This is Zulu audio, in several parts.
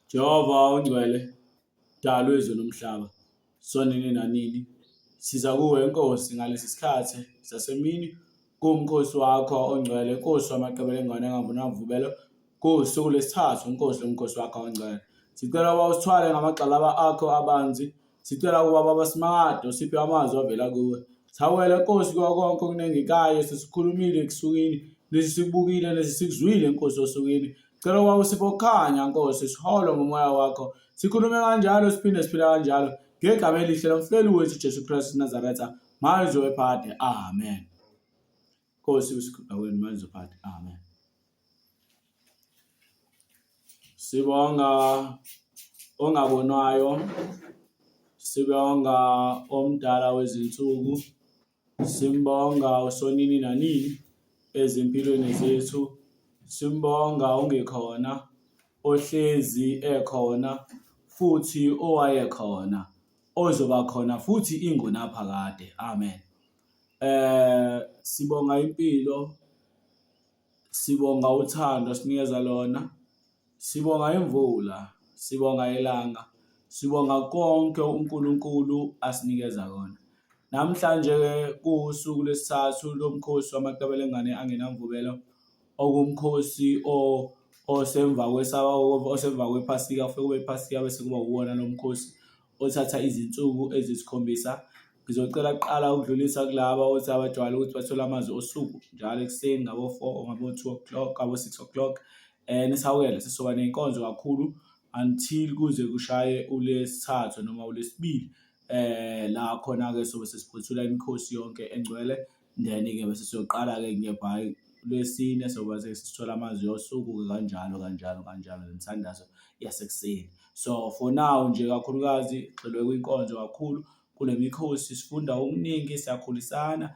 Jehova ungcwele, dalo izwe nomhlaba, sonini nanini, siza kuwe Nkosi ngalesi sikhathi sasemini, kuwumkhosi wakho ongcwele, Nkosi wamaqebele engane angavunavubelo, kuwusuku lesithathu Nkosi lomkhosi wakho ongcwele. Sicela ukuba usithwale ngamagxalaba akho abanzi, sicela ukuba baba simangade usiphe amazwi avela kuwe. Sawela Nkosi kuko konke okunengekayo sesikhulumile ekusukini, nesikubukile nesikuzwile Nkosi osukwini. Cela ukuba usiphe ukukhanya Nkosi, siholwe ngomoya wakho, sikhulume kanjalo siphinde siphile kanjalo ngegama elihle lomfeli wethu Jesu Kristu Nazaretha, manje wephade, amen. Nkosi usikhuphakweni manje wephade, amen. Sibonga ongabonwayo, sibonga omdala wezinsuku, simbonga usonini nanini ezimpilweni zethu, simbonga ungekhona, ohlezi ekhona futhi owayekhona, ozoba khona futhi ingunaphakade, amen. Sibonga impilo, sibonga uthando sinikeza lona, sibonga imvula, sibonga ilanga, sibonga konke uNkulunkulu asinikeza kona. Namhlanje kuwusuku lesithathu lomkhosi wamaqebele engane angenamvubelo, okumkhosi osemva kwePhasika, ufike kube iPhasika bese kuba uwona lomkhosi othatha izinsuku ezisikhombisa. Ngizocela kuqala ukudlulisa kulaba othi abajwayele ukuthi bathole amazwi osuku njalo ekuseni ngabo-4 ngabo-2 o'clock, ngabo-6 o'clock. Nisawukele sisoba ney'nkonzo kakhulu until kuze kushaye uLesithathu noma uLesibili, la khona-ke sobe sesiphothula imikhosi yonke engcwele. Then-ke bese siyoqala-ke ngebhayi Lwesine soba sesithola amazwi osuku kanjalo nemithandazo yasekuseni. So for now nje kakhulukazi gxilwe kwinkonzo kakhulu kule mikhosi, sifunda okuningi, siyakhulisana,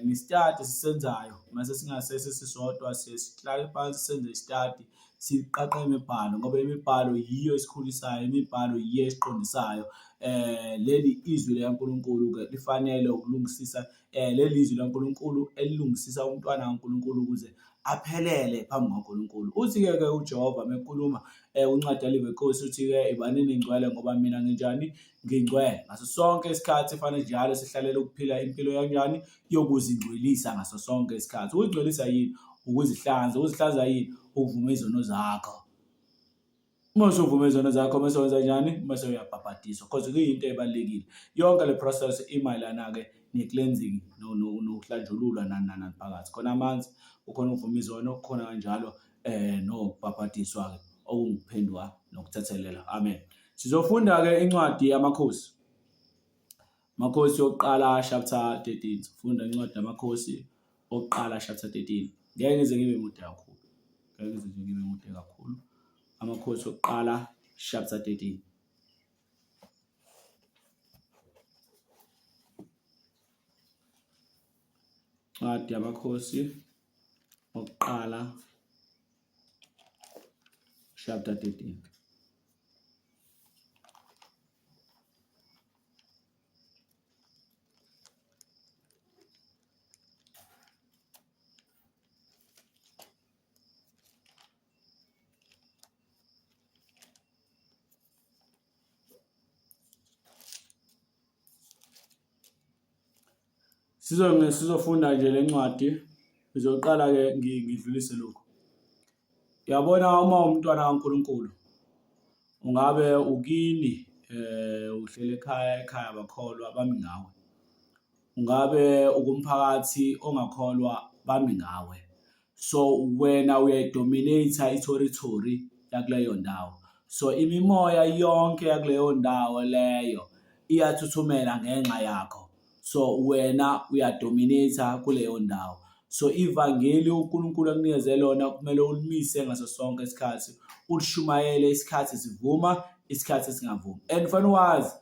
ni-study sisenzayo, mase singasese sisodwa sihlale phansi senze i-study, siqaqe imibhalo ngoba imibhalo yiyo esikhulisayo, imibhalo yiyo esiqondisayo. Leli izwi likaNkulunkulu-ke lifanele ukulungisisa, leli izwi likaNkulunkulu elilungisisa umntwana kaNkulunkulu ukuze aphelele phambi kaNkulunkulu. Uthi-ke uJehova mekhuluma uncwadi yaliv'Nkosi uthi-ke ibanini ngcwele ngoba mina nginjani, ngingcwele. Ngaso sonke isikhathi fanele njalo sihlalele ukuphila impilo yanjani, yokuzingcwelisa ngaso sonke isikhathi. Ukuzingcwelisa yini? Ukuzihlanza. Ukuzihlanza yini? Ukuvuma izono zakho. Uma usuvuma izono zakho mase wenza njani? Mase uyabhabhadiswa, because kuyinto ebalulekile. Yonke le process imayelana-ke ne-cleansing nokuhlanjululwa nani phakathi. Khona amanzi, ukhona ukuvuma izono, kukhona kanjalo nokubhabhadiswa-ke okunguphenduka nokuthethelela, amen. Sizofunda-ke incwadi yamakhosi. Makhosi yokuqala chapter 13. Sifunda incwadi yamakhosi okuqala chapter 13. Ngeke ngize ngibe mude kakhulu. Amakhosi okuqala chapter 13. Incwadi yamakhosi okuqala chapter 13. Sizofunda nje le ncwadi, ngizoqala-ke ngidlulise lokhu. Uyabona, uma umntwana kaNkulunkulu, ungabe ukini uhlele ekhaya abakholwa bami ngawe, ungabe ukumphakathi ongakholwa bami ngawe, so wena uyayidominate i-territory yakuleyo ndawo. So imimoya yonke yakuleyo ndawo leyo iyathuthumela ngenxa yakho. So wena uyadominate kuleyo ndawo. So ivangeli uNkulunkulu akunikeze lona kumele ulimise ngaso sonke isikhathi, ulishumayele isikhathi sivuma, isikhathi singavumi. And fanele wazi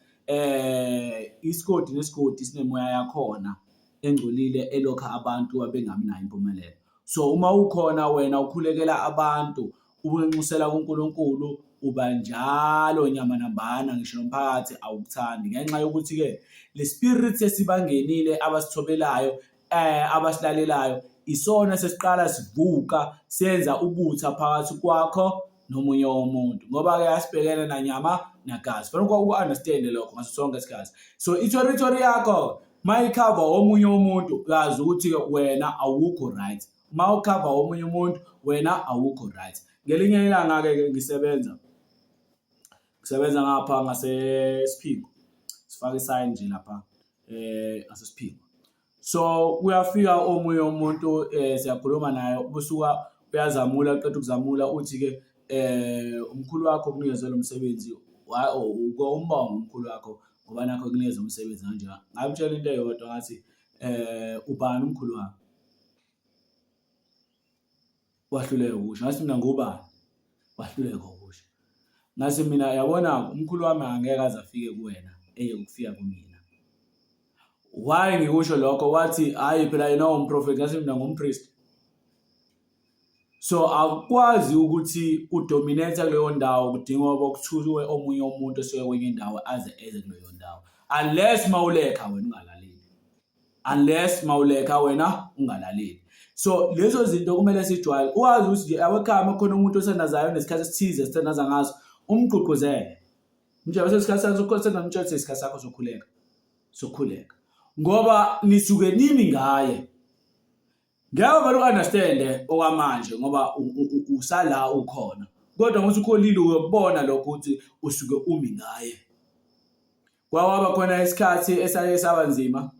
isigodi nesigodi sinemoya yakhona engcolile elokha abantu abengaminayo impumelelo. So uma ukhona wena ukhulekela abantu, ubunxusela kuNkulunkulu, uba njalo nyamanambana, ngisho nomphakathi awukuthandi ngenxa yokuthi-ke le spirit esibangenile abasithobelayo, abasilalelayo, isona sesiqala sivuka senza ubutha phakathi kwakho nomunye umuntu ngoba ke asibhekene nanyama nagazi. Fanele uku-understand lokho ngaso sonke isikhathi. So i-territory yakho mayikhava omunye umuntu uyazi ukuthi wena awukho right. Uma ukhava omunye umuntu wena awukho right. Ngelinye ilanga-ke ngisebenza ngapha ngaseSiphingo. Sifaka isayini nje lapha ngaseSiphingo. So uyafika omunye umuntu siyakhuluma naye ubusuka uyazamula uqeda ukuzamula uthi-ke umkhulu wakho kunikeze lo msebenzi umbonga umkhulu wakho ngoba nakho kunikeze umsebenzi kanjalo. Ngayimtshela into eyodwa ngathi ubani umkhulu wakho? Wahluleka ukusho. Ngathi mina ngubani? Wahluleka ukusho. Ngathi mina yabona umkhulu wami angeke aze afike kuwena ukufika kumina. Why ngikusho lokho? Wathi hayi phela yena umprofeti. Ngathi mina ngumpriest. So akwazi ukuthi udominate kuleyo ndawo kudinga ukuthuthwe omunye umuntu osuke kwenye indawo aze eze kuleyo ndawo. Unless mawuleka wena ungalaleli. So lezo zinto kumele sijwayele. Uwazi ukuthi awekhaya khona umuntu osendazayo nesikhathi esithize sithandaza ngazo umgqugquzele. Nje bese isikhathi sakho sokusenza umthetho isikhathi sakho sokukhuleka. Ngoba nisuke nimi ngaye. Ngeke vele u-understand okwamanje ngoba usala ukhona. Kodwa ngokuthi ukholile uyokubona lokho ukuthi usuke umi ngaye. Kwaba khona isikhathi esake sabanzima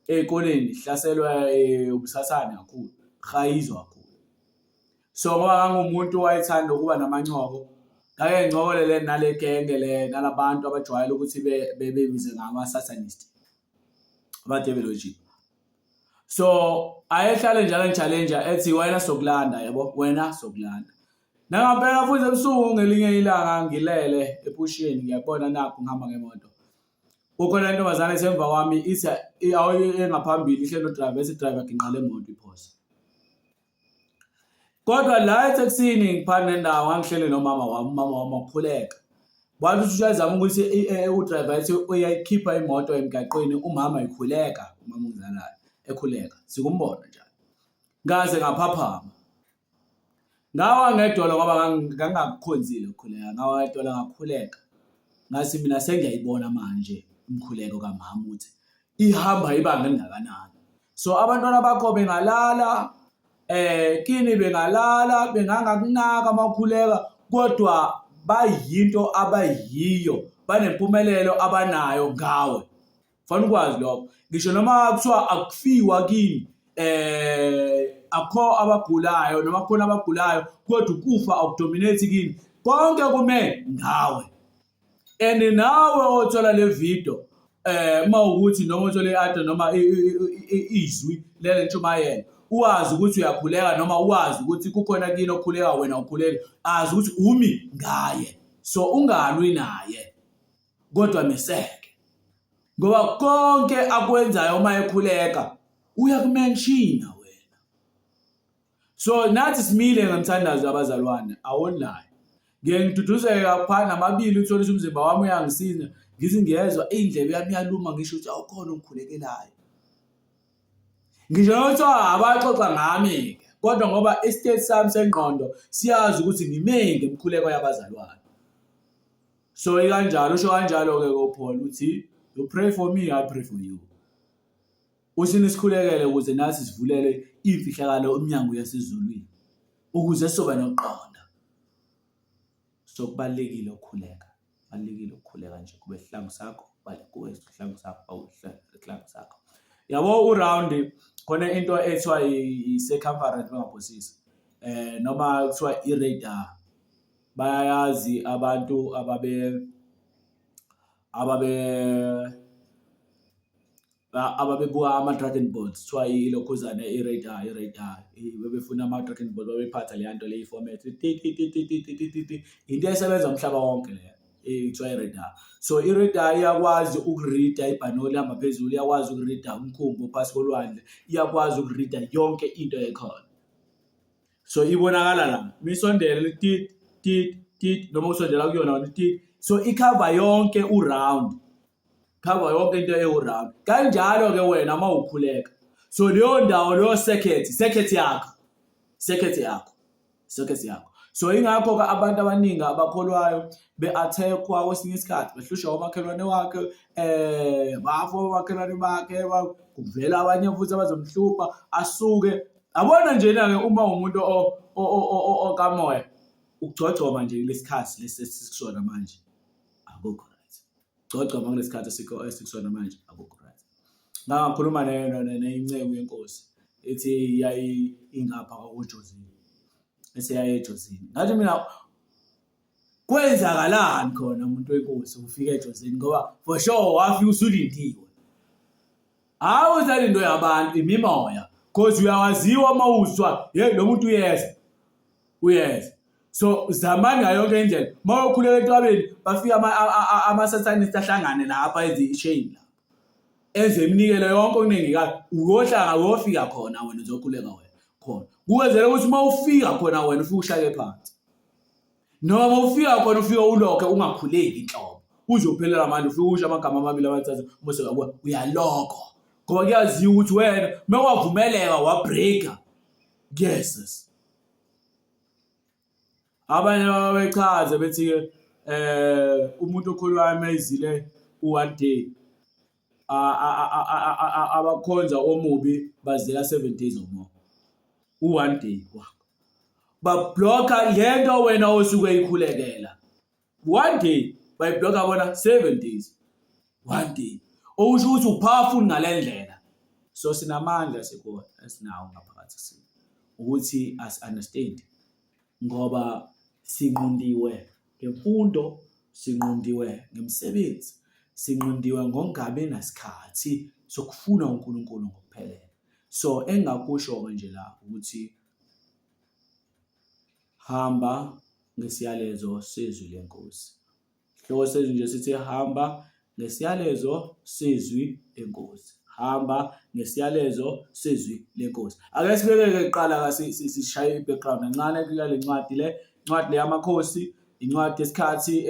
ezikoleni hlaselwa ubusasane kakhulu, khayizwa kakhulu. So ngoba ngangumuntu wayethanda ukuba namanqoko, ngake ngicokolele nale genge nalabantu abajwayele ukuthi bebize ngama-satanist, abadeveloji. So ayehlale njalo ngi-challenge ethi wena sokulanda yabo, wena sokulanda. Nangempela futhi ebusuku ngelinye ilanga ngilele epushini ngiyabona nakho ngihamba ngemoto. Ukhona intombazane esemva kwami ithi engaphambili ihlelo driver esidriver ginqala emoto iphosa. Kodwa la eTexini ngiphana nendawo ngangihlele nomama wami wakhuleka. Wathi usuyazama ukuthi udriver ethi uyayikhipha imoto emgaqweni umama ekhuleka, umama ungizalayo ekhuleka. Sikumbona njalo. Ngaze ngaphaphama. Ngawa ngedolo ngoba ngangakukhonzile ukukhuleka. Ngawa ngedolo ngakhuleka. Ngathi mina sengiyayibona manje umkhuleko kamama uthi ihamba ibanga elingakanani. So abantwana bakho bengalala kini bengalala bengangakunaka makhuleka kodwa bayinto abayiyo banempumelelo abanayo ngawe. Fanele ukwazi lokho. Ngisho noma kuthiwa akufiwa kini akho abagulayo noma khona abagulayo kodwa ukufa akudominate kini. Konke kume ngawe. And nawe othola le video mawukuthi noma uthole i-audio noma izwi lele ntshumayelo uwazi ukuthi uyakhuleka noma uwazi ukuthi kukhona kini okukhuleka wena ukhuleka azi ukuthi umi ngaye. So ungalwi naye kodwa meseke ngoba konke akwenzayo uma ekhuleka uyakumenshina wena. So nathi simile ngemthandazo abazalwane awonlayo. Ngiyengiduduzeka kaphana amabili uthola ukuthi umzimba wami uyangisiza ngithi ngiyezwa indlebe yami iyaluma ngisho ukuthi awukhona ungikhulekelayo. Ngisho ukuthi abaxoxa ngami kodwa ngoba istate sami sengqondo siyazi ukuthi ngimenge emkhuleko yabazalwane. So ikanjalo usho kanjalo ke koPaul uthi you pray for me I pray for you. Usini sikhulekele ukuze nathi sivulele imfihlakalo eminyango yasezulwini ukuze soba noqondo. So kubalekile ukukhuleka. Kubalekile ukukhuleka nje kube isihlangu sakho, kuwe isihlangu sakho awuhlangu sakho. Yabo uround khona into ethiwa i-circumference bengaphosisi. Noma kuthiwa i-radar. Bayayazi abantu ababebuka ama-dragon boats kuthiwa ilokhuzana i-radar bebefuna ama-dragon boat babephatha le nto le i-format into esebenza umhlaba wonke le kuthiwa i-radar. So i-radar iyakwazi ukurida ibhanoli ihamba phezulu, iyakwazi ukurida umkhumbi phasi kolwandle, iyakwazi ukurida yonke into ekhona. So ibonakala la misondele tit noma usondela kuyona tit. So ikhava yonke uround. Cover yonke into e-round. Kanjalo ke wena uma ukhuleka. So leyo ndawo leyo circuit yakho. So ingakho-ke abantu abaningi abakholwayo be-attack-wa kwesinye isikhathi behlushwa omakhelwane wakhe, bafa omakhelwane bakhe, kuvela abanye futhi abazomhlupha asuke. Abona njena-ke uma umuntu okamoya, ukugcogcoma nje kulesikhathi lesi esikusona manje akukho right. Ukugcogcoma kulesikhathi esikusona manje akukho right. Ngakhuluma nenceku yenkosi ethi yayi ingapha kwakuJozini, eseyaye eJozini. Ngathi mina kwenzakalani khona umuntu wenkosi ufika eJozini ngoba for sure wafika usulindiwe. Hawu usalindo yabantu imimoya because uyawaziwa mawuzwa lo muntu uyeza. So zamani ngayo yonke indlela mawukhuleka eTwabeni bafika ama-Satanists ahlangane lapha ezishayini lapha enze iminikelo yonke okunengikazi uyohlanga uyofika khona wena uzokhuleka wena khona ukwenzela ukuthi mawufika khona wena ufike ushake phansi noma mawufika khona ufike ulokhe ungakhuleki inhlobo uzophelela manje ufike usho amagama amabili amathathu bese uyalokho ngoba kuyaziwa ukuthi wena mewavumeleka wabreaka yes. Abanye babechaze bethi umuntu okholwayo emezile u1 day abakhonza omubi bazela 7 days or more u1 day wakho bablocka lento wena osuke ikhulekela 1 day bayiblocka bona 7 days 1 day okusho ukuthi upowerful ngalendlela. So sinamandla sikho esinawo ngaphakathi sini ukuthi as understand ngoba sinqundiwe ngemfundo, sinqundiwe ngemsebenzi, sinqundiwe ngokungabi nasikhathi sokufuna uNkulunkulu ngokuphelele. So engakusho nje la ukuthi hamba ngesiyalezo sezwi lenkosi. Hloko sezwi nje sithi hamba ngesiyalezo sezwi lenkosi. Hamba ngesiyalezo sezwi lenkosi. Ake sibeke kuqala sishaye i-background encane kule ncwadi le yamakhosi, incwadi yesikhathi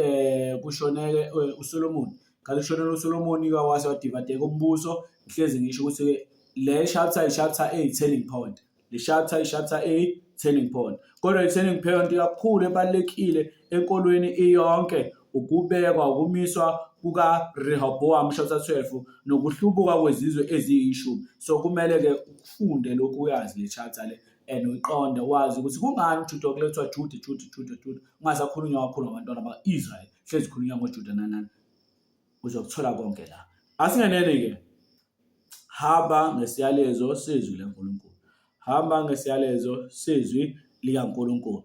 kushoneke uSolomon. Kanti kushonele uSolomon wase wadivadeka umbuso. Ihlezi ngisho ukuthi le chapter i-chapter 8 turning point. Le chapter i-chapter 8 turning point. Kodwa i-turning point kakhulu ebalekile enkolweni iyonke ukubekwa ukumiswa kukaRehobowamu chapter 12 nokuhlubuka kwezizwe eziyishumi. So kumele ke ufunde lokhu uyazi le chapter le and uqonde wazi ukuthi kungani uJuda kulethwa Juda ungasakhulunywa kakhulu ngabantwana baka-Israel hlezi khulunywa ngoJuda nanani uzokuthola konke la. Asingenene ke hamba ngesiyalezo sezwi leNkulunkulu. Hamba ngesiyalezo sezwi likaNkulunkulu.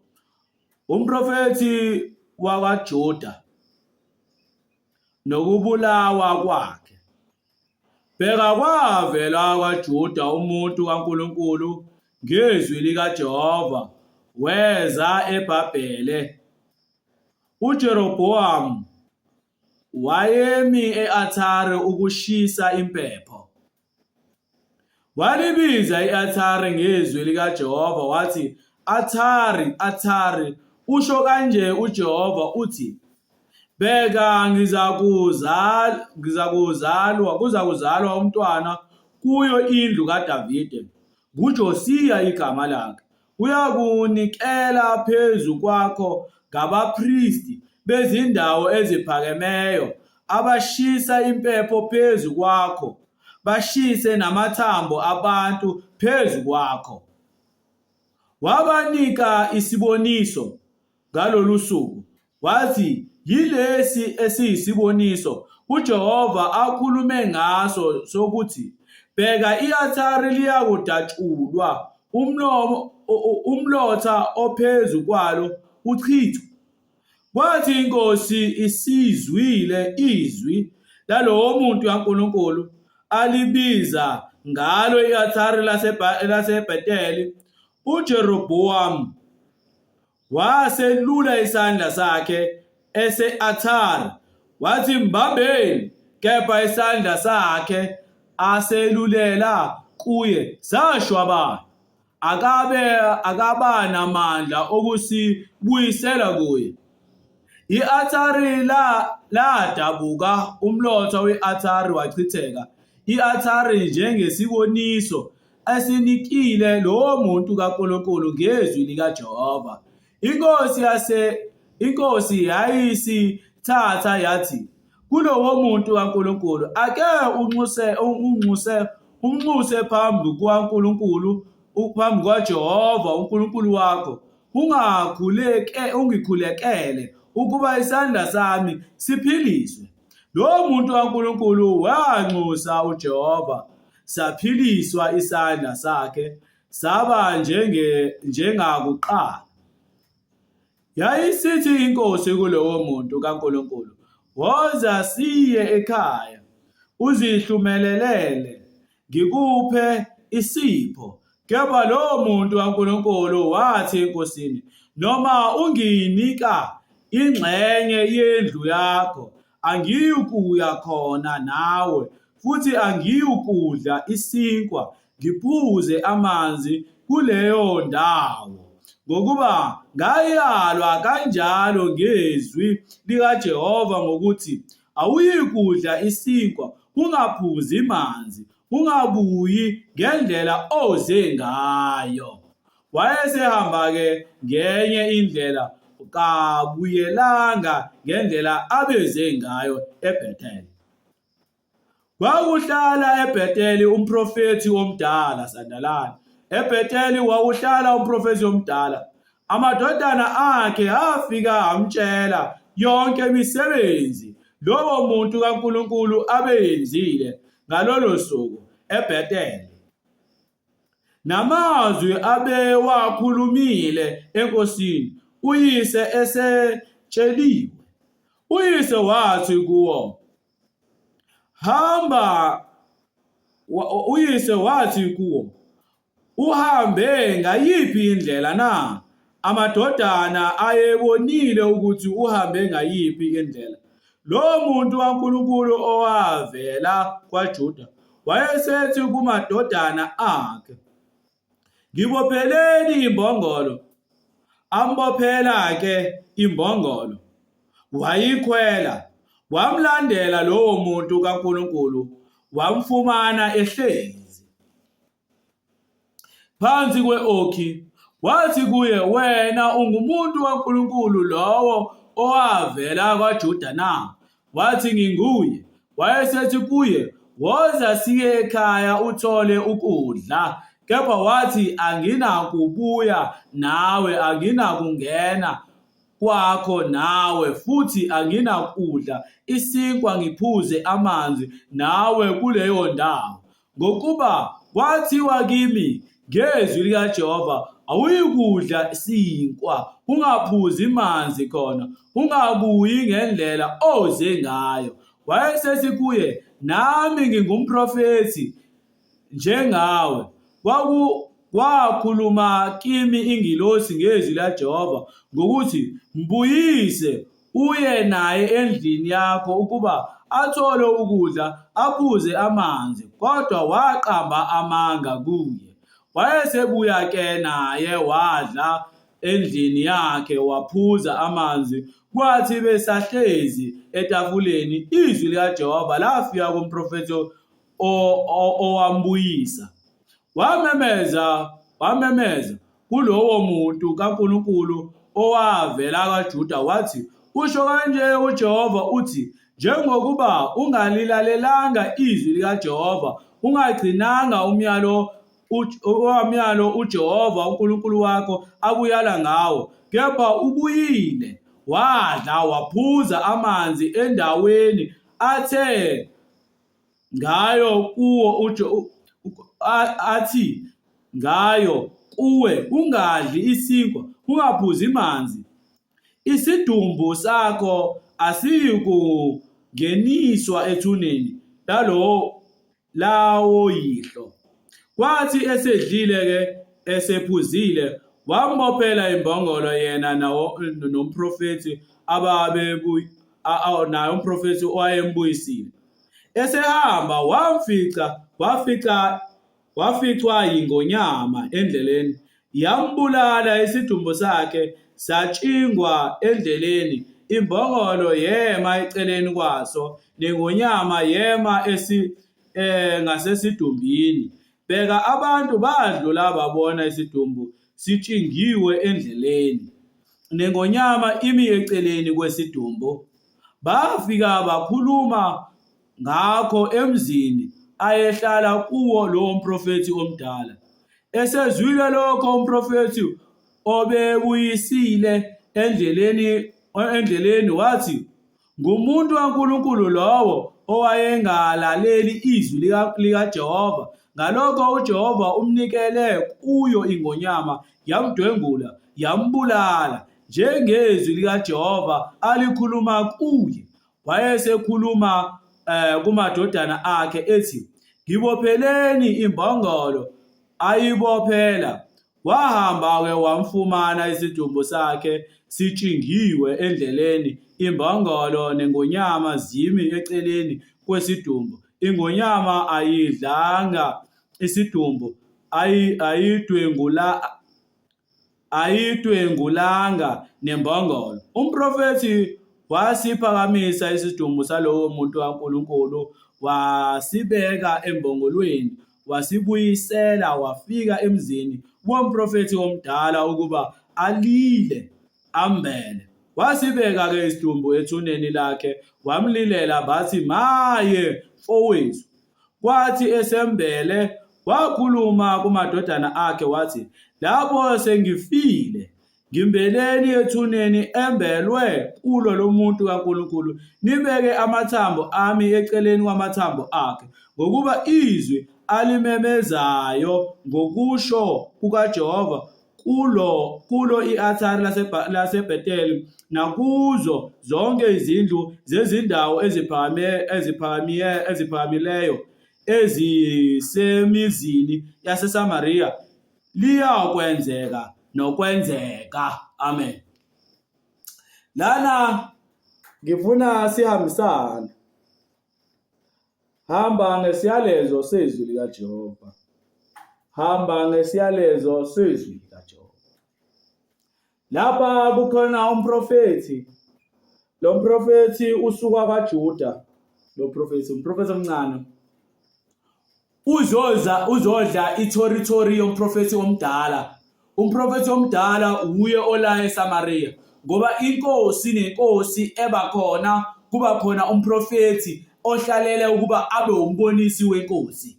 Umprofethi wakwaJuda nokubulawa kwakhe. Bheka kwavela kwaJuda umuntu kaNkulunkulu ngezwi likaJehova weza eBhabhele. uJerobhowamu wayemi e-Athari ukushisa impepho. Walibiza i-Athari ngezwi likaJehova wathi, Athari, Athari, usho kanje uJehova uthi, bheka kuzakuzalwa umntwana kuyo indlu kaDavide, nguJosiya igama lakhe. Uyakunikela phezu kwakho ngabapristi bezindawo eziphakemeyo, abashisa impepho phezu kwakho, bashise namathambo abantu phezu kwakho. Wabanika isiboniso ngalolu suku, wathi, yilesi esiyisiboniso uJehova akhulume ngaso sokuthi, bheka i-Athari liyakudatshulwa, umlotha ophezu kwalo uchithwa. Kwathi inkosi isizwile izwi lalowo muntu kaNkulunkulu alibiza ngalo i-Athari laseBheteli, uJerobhowamu waselula isandla sakhe ese-Athari wathi mbambeni, kepha isandla sakhe aselulela kuye sashwabana, akaba namandla okusibuyisela kuye. I-Athari ladabuka, umlotha we-Athari wachitheka. I-Athari njengesiboniso esinikile lowo muntu kaNkulunkulu ngezwi likaJehova. Inkosi yayisithatha yathi kulowo muntu kaNkulunkulu, ake unxuse phambi kukaNkulunkulu, phambi kukaJehova uNkulunkulu wakho, ungikhulekele ukuba isandla sami siphiliswe. Lowo muntu kaNkulunkulu wanxusa uJehova, saphiliswa isandla sakhe, saba njengakuqala. Yayisithi inkosi kulowo muntu kaNkulunkulu, woza siye ekhaya, uzihlumelelele, ngikuphe isipho. Kepha lowo muntu kaNkulunkulu wathi enkosini, noma unginika ingxenye yendlu yakho, angiyukuya khona nawe, futhi angiyukudla isinkwa ngiphuze amanzi kuleyo ndawo, ngokuba ngayalwa kanjalo ngezwi likaJehova ngokuthi awuyikudla isinkwa, ungaphuzi manzi, ungabuyi ngendlela oze ngayo. Wayesehamba-ke ngenye indlela, kabuyelanga ngendlela abeze ngayo eBhetheli. Kwakuhlala eBhetheli umprofethi omdala, sandalani. EBhetheli kwakuhlala umprofethi omdala. Amadodana akhe afika amtshela yonke imisebenzi lowo muntu kaNkulunkulu abeyenzile ngalolo suku eBhetheli, namazwi abewakhulumile enkosini uyise esetsheliwe. Uyise wathi kuwo, uhambe ngayiphi indlela na? Amadodana ayebonile ukuthi uhambe ngayiphi indlela. Lo muntu kaNkulunkulu owavela kwaJuda wayesethi kumadodana akhe, ngibopheleni imbongolo. Ambophela-ke imbongolo, wayikhwela, wamlandela lowo muntu kaNkulunkulu, wamfumana ehlezi phansi kwe-okhi. Wathi kuye, wena ungumuntu kaNkulunkulu lowo owavela kwaJuda na? Wathi, nginguye. Wayesethi kuye, woza siye ekhaya uthole ukudla. Kepha wathi, anginakubuya nawe, anginakungena kwakho nawe, futhi anginakudla isinkwa ngiphuze amanzi nawe kuleyo ndawo, ngokuba kwathiwa kimi ngezwi likaJehova, awuyikudla isinkwa, ungaphuzi manzi khona, ungabuyi ngendlela oze ngayo. Wayesethi kuye, nami ngingumprofethi njengawe. Kwakhuluma kimi ingilosi ngezwi likaJehova ngokuthi, mbuyise uye naye endlini yakho ukuba athole ukudla, aphuze amanzi. Kodwa waqamba amanga kuye. Wayesebuya-ke naye wadla endlini yakhe, waphuza amanzi. Kwathi besahlezi etafuleni, izwi likaJehova lafika kumprofethi owambuyisa. Wamemeza kulowo muntu kaNkulunkulu owavela kwaJuda wathi, usho kanje uJehova uthi, njengokuba ungalilalelanga izwi likaJehova, ungagcinanga umyalo uJehova uNkulunkulu wakho akuyala ngawo, kepha ubuyile wadla waphuza amanzi endaweni athe ngayo kuwe, ungadli isinkwa, ungaphuzi manzi, isidumbu sakho asiyukungeniswa ethuneni lawo yihlo. Kwathi esedlile-ke esephuzile, wambophela imbongolo yena nomprofethi naye umprofethi owayembuyisile. Esehamba waficwa yingonyama endleleni, yambulala, isidumbu sakhe satshingwa endleleni, imbongolo yema eceleni kwaso, nengonyama yema ngasesidumbini. Bheka, abantu badlula babona isidumbu sitshingiwe endleleni. nengonyama imi eceleni kwesidumbu. Bafika bakhuluma ngakho emzini ayehlala kuwo lowo mprofethi omdala. Esezwile lokho umprofethi obebuyisile endleleni wathi, ngumuntu kaNkulunkulu lowo owayengalaleli izwi likaJehova. Ngalokho uJehova umnikele kuyo ingonyama, yamdwengula, yambulala, njengezwi likaJehova alikhuluma kuye. Wayesekhuluma kumadodana akhe ethi, ngibopheleni imbongolo. Ayibophela. Wahamba-ke wamfumana isidumbu sakhe sitshingiwe endleleni, imbongolo nengonyama zimi eceleni kwesidumbu. Ingonyama ayidlanga isidumbu, ayidwengulanga nembongolo. Umprofethi wasiphakamisa isidumbu salowo muntu kaNkulunkulu, wasibeka embongolweni, wasibuyisela. Wafika emzini womprofethi omdala ukuba alile ambele. Wasibeka-ke isidumbu ethuneni lakhe, wamlilela, bathi, maye mfowethu. Kwathi esembele wakhuluma kumadodana akhe wathi, lapho sengifile, ngimbeleni ethuneni embelwe kulo lo muntu kaNkulunkulu, nibeke amathambo ami eceleni kwamathambo akhe, ngokuba izwi alimemezayo ngokusho kukaJehova kulo i-althari laseBhetheli nakuzo zonke izindlu zezindawo eziphakamileyo ezisemizini yaseSamariya liyakwenzeka nokwenzeka. Amen. Lana ngifuna sihambisane. Hamba ngesiyalezo sezwi likaJehova. Hamba ngesiyalezo sezwi likaJehova. Lapha kukhona umprofethi. Lo mprofethi usuka kwaJuda. Lo mprofethi omncane. Uzodla ithoritori yomprofethi omdala. Umprofethi omdala uye ola eSamariya, ngoba inkosi nenkosi ebakhona kuba khona umprofethi ohlalele ukuba abe umbonisi wenkosi.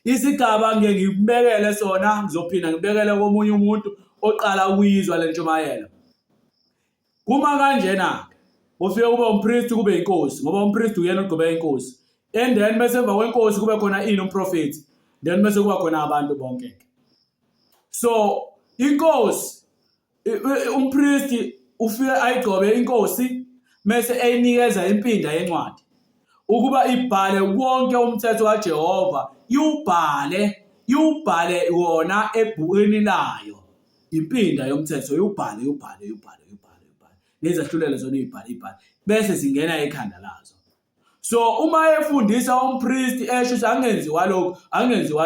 Isigaba ngeke ngibekele sona, ngizophinda ngibekele komunye umuntu oqala ukuyizwa le ntshumayelo. Kuma kanjena ufike kube umpriest kube inkosi, ngoba umpriest uyena ogqobe inkosi. And then bese emva kwenkosi kube khona umprofethi, then bese kuba khona abantu bonke. So inkosi, umpriest ufike ayigqobe inkosi mase eyinikeza impinda yencwadi ukuba ibhale wonke umthetho kaJehova, iwubhale wona ebhukwini layo. Impinda yomthetho iwubhale nezahlulelo zona ibhale bese zingena ekhanda lazo. So uma efundisa umpriest esho angenziwa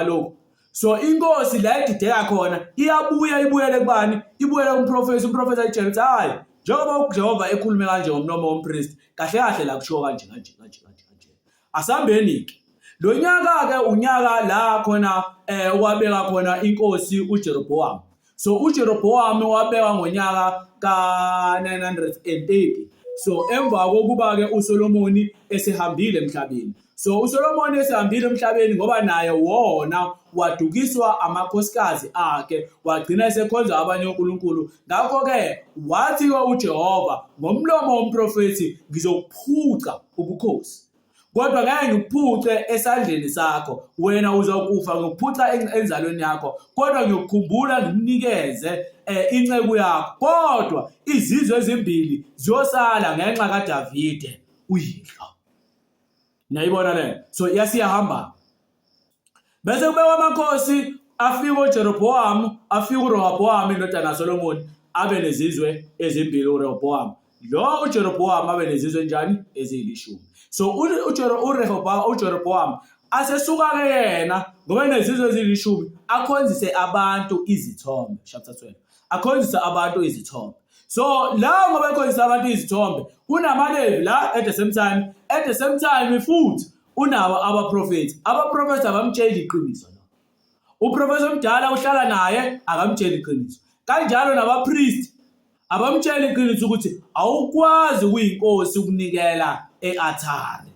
lokho, so inkosi la idideka khona iyabuya ibuyele kubani? Ibuyele kumprofethi. Umprofethi ayitshela ukuthi hayi, njengoba uJehova ekhulume kanje ngomlomo wompriest, kahle la kusho kanje. Asambeni-ke lo nyaka-ke unyaka la khona wabeka khona inkosi uJerobhowamu. So uJerobhowamu wabekwa ngonyaka ka-930. So emva kokuba-ke uSolomoni esehambile emhlabeni. So uSolomoni esehambile emhlabeni ngoba naye wona wadukiswa amakhosikazi akhe, wagcina esekhonza abanye onkulunkulu. Ngakho-ke wathi uJehova ngomlomo womprofethi, ngizokuphuca ubukhosi, kodwa ngeke ngikuphuce esandleni sakho. Wena uzokufa ngikuphuca enzalweni yakho, kodwa ngiyokukhumbula ngikunikeze inceku yakho. Kodwa izizwe ezimbili ziyosala ngenxa kaDavide uyihlo. Nayibona le? So yasiyahamba. Bese kubekwa amakhosi, afika uJerobhowamu, afika uRehobhowamu indodana kaSolomoni, abe nezizwe ezimbili uRehobhowamu. Lo uJerobhowamu abe nezizwe njani? Eziyishumi. So uJerobhowamu asesuka-ke yena ngoba nezizwe eziyishumi akhonzise abantu izithombe. Chapter 12. Akhonzise abantu izithombe. So la ngoba ekhonzisa abantu izithombe, unamaLevi la at the same time futhi unawo abaprofethi. Abaprofethi abamtsheli iqiniso lo. Uprofethi omdala uhlala naye akamtsheli iqiniso. Kanjalo nabapriest abamtshela iqiniso ukuthi awukwazi ukuyinkosi ukunikela e-althare.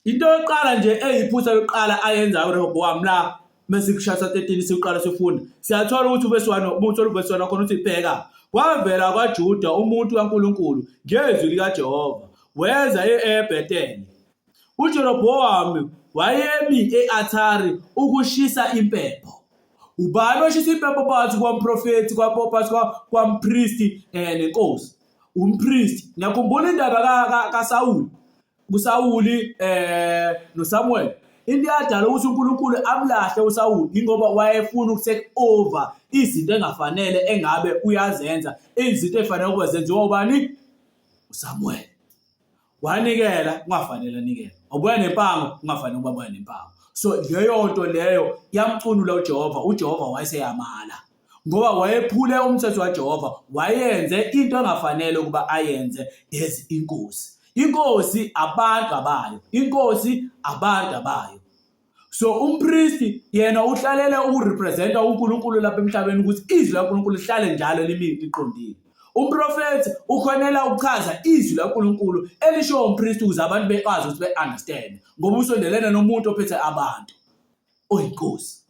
Into yokuqala nje eyiphutha lokuqala ayenzayo uRehobowamu la mesikushaya 13 siqala sifunda siyathola ukuthi uverse 1 ubuthola uverse 1 khona uthi bheka kwavela kwaJuda umuntu kaNkulunkulu ngezwi likaJehova weza eBhetheli. uJerobowamu wayemi e-althare ukushisa impepho. Ubani oshisa impepho phakathi kwamprofethi kwampristi nenkosi? Umpristi. Ngiyakhumbula indaba kaSawuli kuSawuli noSamuel. Into yadala ukuthi uNkulunkulu amlahle uSawuli ingoba wayefuna ukutake over izinto engafanele engabe uyazenza, izinto efanele ukuba zenziwa ubani? uSamuel. Wanikela kungafanele anikele, wabuya nempango kungafanele ukuba abuya nempango. So leyo nto leyo yamcunula uJehova wayeseyamala ngoba wayephule umthetho kaJehova, wayenze into engafanele ukuba ayenze as inkosi. Inkosi abantu abayo, inkosi abantu abayo. So umpristi yena uhlalele ukurepresenta uNkulunkulu lapha emhlabeni ukuthi izwi laNkulunkulu lihlale njalo liqondile. Umprofethi ukhonela ukuchaza izwi laNkulunkulu elisho umpristi ukuze abantu bekwazi ukuthi be-understand ngoba usondelene nomuntu ophethe abantu oyinkosi.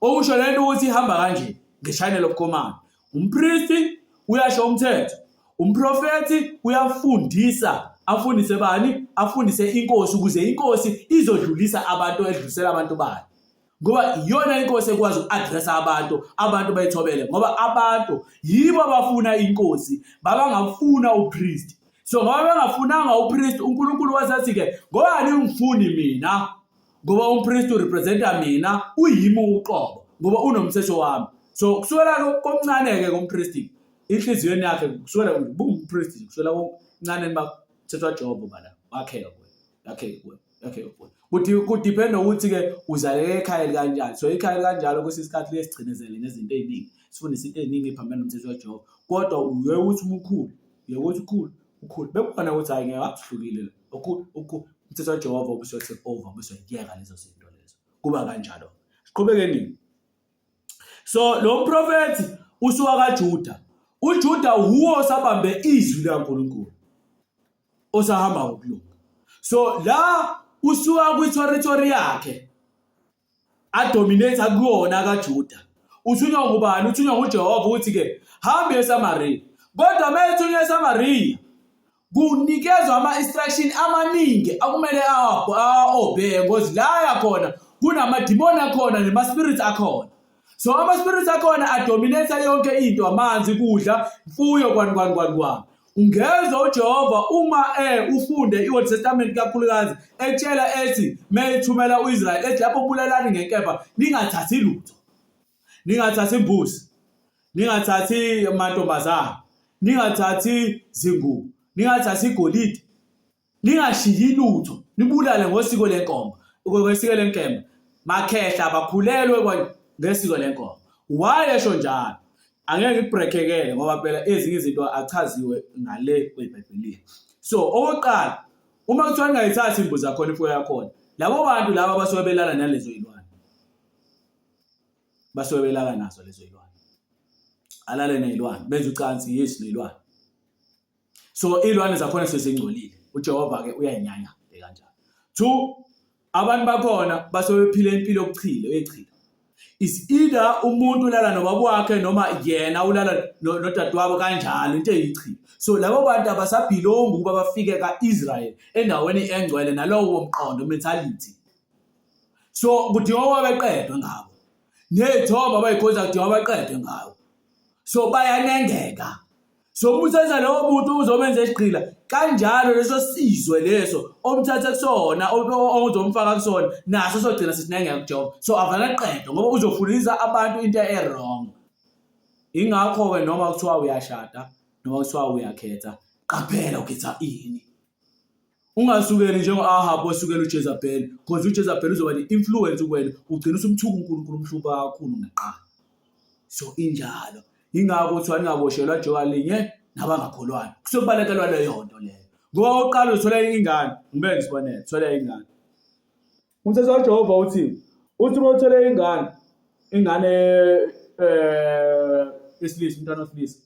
Okusho lento ukuthi ihamba kanje nge-channel of command. Umpristi uyasho umthetho, umprofethi uyafundisa, afundise bani? Afundise inkosi ukuze inkosi izodlulisa abantu, edlulisela abantu bayo. Ngoba iyona inkosi ekwazi uku-addressa abantu bayithobele ngoba abantu yibo abafuna inkosi, babangafuna upriest. So ngoba bengafunanga upriest, uNkulunkulu wasethi-ke ngobani ungifuni mina? Ngoba umpriest urepresenta mina, uyimi uqobo ngoba unomthetho wami. So kusukela komncane-ke kompriest inhliziyweni yakhe kusukela umpriest kusukela komncane bathetha uJehova bala wakheka kuwe. Kudependa ukuthi-ke uzaleke ekhaya kanjani. So ekhaya kanjalo kwesinye isikhathi lesigcinezele nezinto eziningi, sifundisa into eziningi ephambene nomthetho kaJehova. Kodwa uye ukuthi ukhulu bekukhona ukuthi hayi ngeke akuhlukile umthetho kaJehova ubusuyotake over, ubusuyakuyeka lezo zinto lezo. Kuba kanjalo. Siqhubeke nini? So lo mprofethi usuka kaJuda. uJuda wuwo osabambe izwi likaNkulunkulu osahamba ngokulunga. So la usuka kwi-territory yakhe adominate kuyona kaJuda. Uthunywa ngubani? Uthunywa nguJehova ukuthi-ke hambe eSamariya. Kodwa mayethunywa eSamariya kunikezwa ama-instruction amaningi akumele obey ngoba la yakhona kunamadimoni akhona nama-spirits akhona. So ama-spirits akhona adominate yonke into, amanzi, kudla, imfuyo, kwani. Ungezwa uJehova uma ufunde iOld Testament kakhulukazi etshela ethi mayethumela uIsrael ethi lapho bulalani ngenkemba ningathathi lutho, ningathathi imbuzi, ningathathi amantombazana, ningathathi zingubo, ningathathi igolide, ningashiyi lutho, nibulale ngosiko lenkomba, ngosiko lenkemba, makhehla bakhulelwe ngesiko lenkomba. Wayesho njalo. Angeke ngibreakekele ngoba phela ezinye izinto achaziwe ngale kweBhayibhelini. So okokuqala, uma kuthiwa ngayithathi imbuzi yakhona imfuyo yakhona, labo bantu laba basuke belala nalezo zilwane, basuke belala nazo lezo zilwane, alale nezilwane, benza ucansi yesu nezilwane. So izilwane zakhona sesengcolile, uJehova-ke uyayinyanya kanjalo. 2, abantu bakhona basuke bephile impilo yobuchile. Is either umuntu ulala nobaba wakhe noma yena ulala nodadewabo kanjalo, into eyichilo. So labo bantu abasabhilongi ukuba bafike ka-Israel endaweni engcwele nalowo mqondo, mentality. So kudinga ukuba beqedwe ngabo, ney'thombe abay'khonza kudinga ukuba beqedwe ngabo. So bayanengeka. So umthetho lowo muntu uzomenza esigqila kanjalo leso sizwe leso omthatha kusona ozomfaka kusona naso sogcina sisinengeka kuJehova. So avana qedwe ngoba uzofundisa abantu into e-wrong. Ingakho-ke noma kuthiwa uyashada noma kuthiwa uyakhetha, qaphela ukhetha ini. Ungasukeli njengo-Ahab osukela uJezebeli, because uJezebeli uzoba ne-influence kuwena, ugcina usumthuka uNkulunkulu umhlupha kakhulu ngeqala. So injalo. Ingakho kuthiwa ningaboshelwa joka linye nabangakholwayo. Kusobalekelwa leyo nto leyo. Ngoba uqala uthola ingane, ngibe ngisibonele, thola ingane. Umthetho kaJehova uthi uma uthola ingane yesilisa, umntwana wesilisa,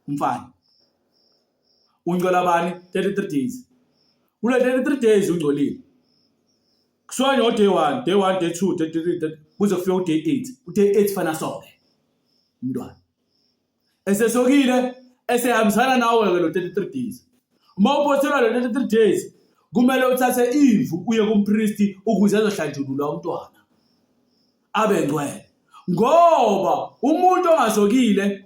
umfana. Ungcola bani? 33 days. Kule 33 days ungcolile. Kuswanya ngo-day 1, day 1, day 2, day 3, kuze kufike u-day 8. U-day 8 fana soke umntwana. Esesokile, esehambisana nawe-ke lo 33 days. Uma uphothelwa lo 33 days, kumele uthathe imvu uye kumpristi ukuze azohlanjululwa umntwana abe ngcwele. Ngoba umuntu ongasokile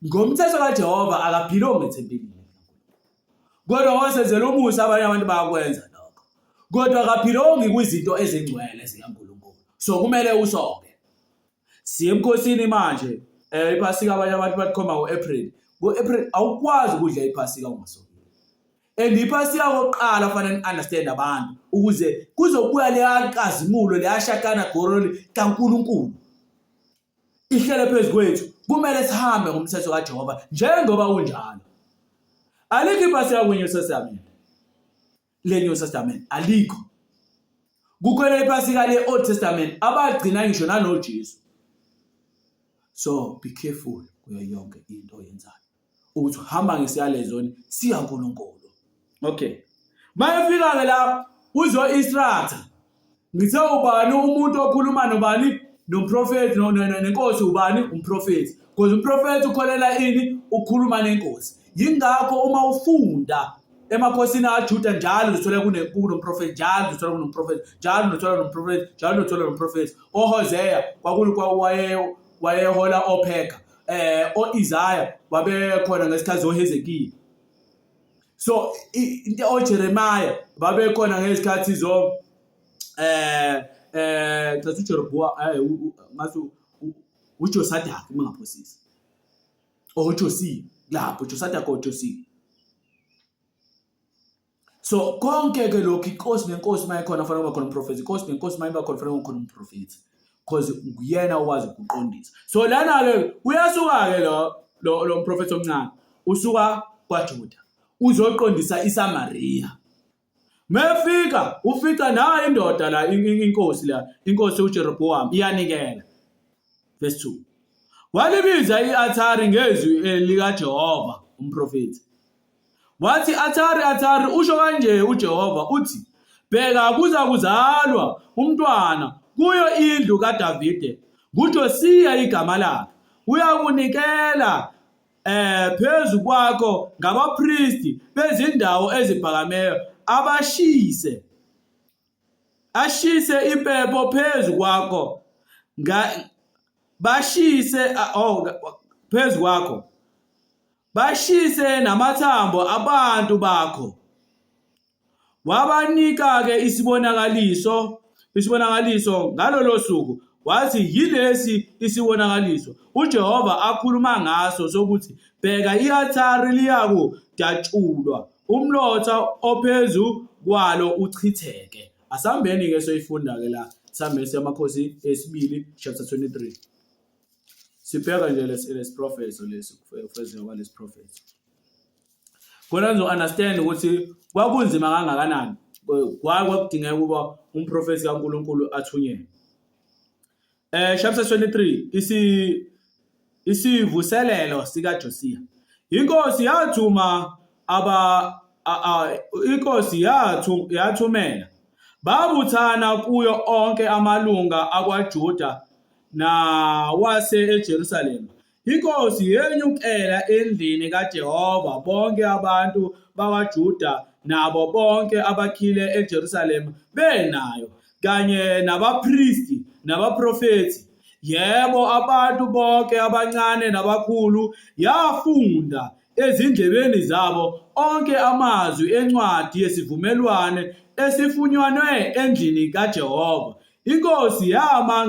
ngomthetho kaJehova akaphilongi ethempelini. Kodwa wasenzela umusa abanye abantu bayakwenza lokho. Kodwa akaphilongi kwizinto ezingcwele zikaNkulunkulu. So kumele usoke. Siye emkhosini manje, iphasika abanye abantu bakhoma ngo-April. Ngo-April awukwazi ukudla iphasika ungasokile. And iphasika kokuqala fanele understand abantu ukuze kuzobuya leya nkazimulo leya shakana goroli kaNkulunkulu ihlele phezu kwethu. Kumele sihambe ngomthetho kaJehova njengoba unjalo. Alikho iphasika kweNew Testament. Le New Testament alikho. Kukhona iphasika le-Old Testament abagcina ngisho nanoJesu. So be careful kuyo yonke into oyenzayo ukuthi uhamba ngesiyalezo sikaNkulunkulu. Okay. Mayefika ke la uzo-instructor. Ngithe ubani umuntu okhuluma nobani? Nomprofeti nenkosi ubani? Umprofeti. Because umprofeti ukholela ini? Ukhuluma nenkosi. Yingakho uma ufunda emakhosini ajuda njalo uzothola kunomprofeti, njalo uzothola kunomprofeti, njalo uzothola kunomprofeti, njalo uzothola kunomprofeti. OHosea wayehola oPheka. OIsaiah wabekhona ngesikhathi zoHezekiya. So oJeremiah babekhona ngesikhathi zo ngathi uJeroboam ngathi uJosadak mingaphosisi. OJosia lapho Josadak oJosia. So konke ke lokho inkosi nenkosi mayikhona fanele kube khona umprofeti. Inkosi nenkosi mayiba khona fanele kube khona umprofeti. Because uyena owazi ukuqondisa. So lana ke uyasuka ke lo mprofeti omncane usuka kwaJuda uzoqondisa iSamaria. Mefika ufika nayo indoda la inkosi uJeroboam iyanikela. Verse 2. Walibiza i-Athari ngezwi likaJehova umprofeti. Wathi Athari usho kanje uJehova uthi bheka kuza kuzalwa umntwana kuyo indlu kaDavide nguJosiya igama lakhe. Uyakunikela phezu kwakho ngabapristi bezindawo eziphakameyo ashise impepho phezu kwakho phezu kwakho bashise namathambo abantu bakho. Wabanika ke isibonakaliso ngalolo suku. Wathi yilesi isibonakaliso uJehova akhuluma ngaso sokuthi bheka i-Athari liyaku datshulwa umlotha ophezu kwalo uchitheke. Asambeni ke soyifunda ke la sambeni semakhosi esibili chapter 23. Sibheka nje lesi prophecy lesifezwe kwalesi prophecy. Khona nizo understand ukuthi kwakunzima kangakanani kwakudingeka kuba umprofeti kaNkulunkulu athunyelwe. Chapter 23 isivuselelo sikaJosiya. Inkosi yathumela babuthana kuyo onke amalunga akwaJuda nawase eJerusalema. Inkosi yenyukela endlini kaJehova bonke abantu bakwaJuda nabo bonke abakhile eJerusalema benayo kanye nabapristi nabaprofeti. Yebo, abantu bonke abancane nabakhulu yafunda ezindlebeni zabo onke amazwi encwadi yesivumelwano esifunyanwe endlini kaJehova. Inkosi yama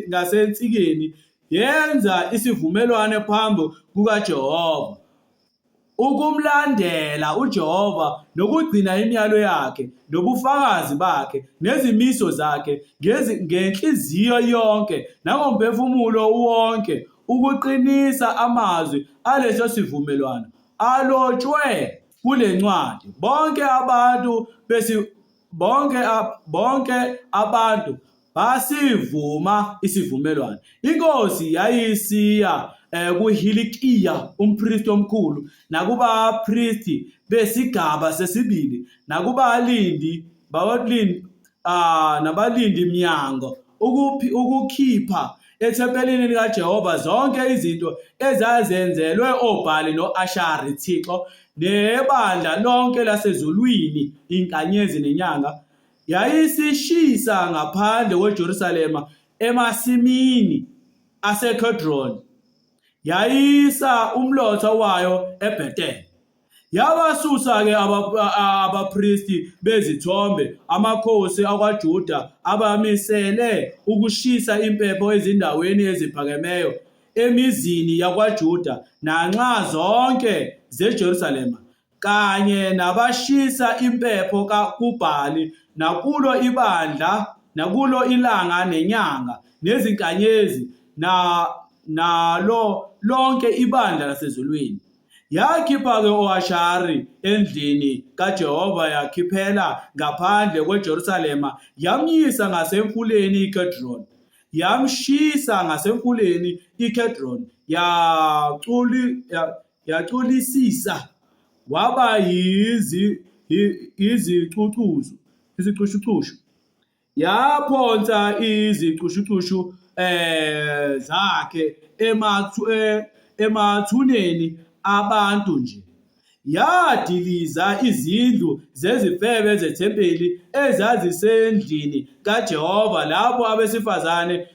ngasensikeni yenza isivumelwano phambi kukaJehova ukumlandela uJehova nokugcina imiyalo yakhe nobufakazi bakhe nezimiso zakhe ngenhliziyo yonke nangomphefumulo wonke ukuqinisa amazwi aleso sivumelwano alotshwe kule ncwadi. Bonke abantu basivuma isivumelwano. Inkosi yayisiya kuHilikiya umpristi omkhulu nakubapristi besigaba sesibili nabalindi mnyango ukukhipha ethempelini likaJehova zonke izinto ezazenzelwe oBhali no-Ashari Thixo, nebandla lonke lasezulwini, inkanyezi nenyanga, yayisishisa ngaphandle kweJerusalema emasimini aseKheдрoni, yayisa umlotha wayo eBhetheli. Yabasusa-ke abapristi bezithombe amakhosi akwaJuda abamisele ukushisa impepho ezindaweni eziphakemeyo emizini yakwaJuda nanxa zonke zeJerusalema, kanye nabashisa impepho kuBhali nakulo ibandla, nakulo ilanga nenyanga nezinkanyezi nalo lonke ibandla lasezulwini. Yakhipha-ke o-Ashari endlini kaJehova yakhiphela ngaphandle kweJerusalema, yamyisa ngasemfuleni iKheдрoni, yamshisa ngasemfuleni iKheдрoni, yaculisisa waba izicushushu, yaphonsa izicushushu zakhe emathuneni abantu nje. Yadiliza izindlu zezifebe zethempeli ezazisendlini kaJehova lapho abesifazane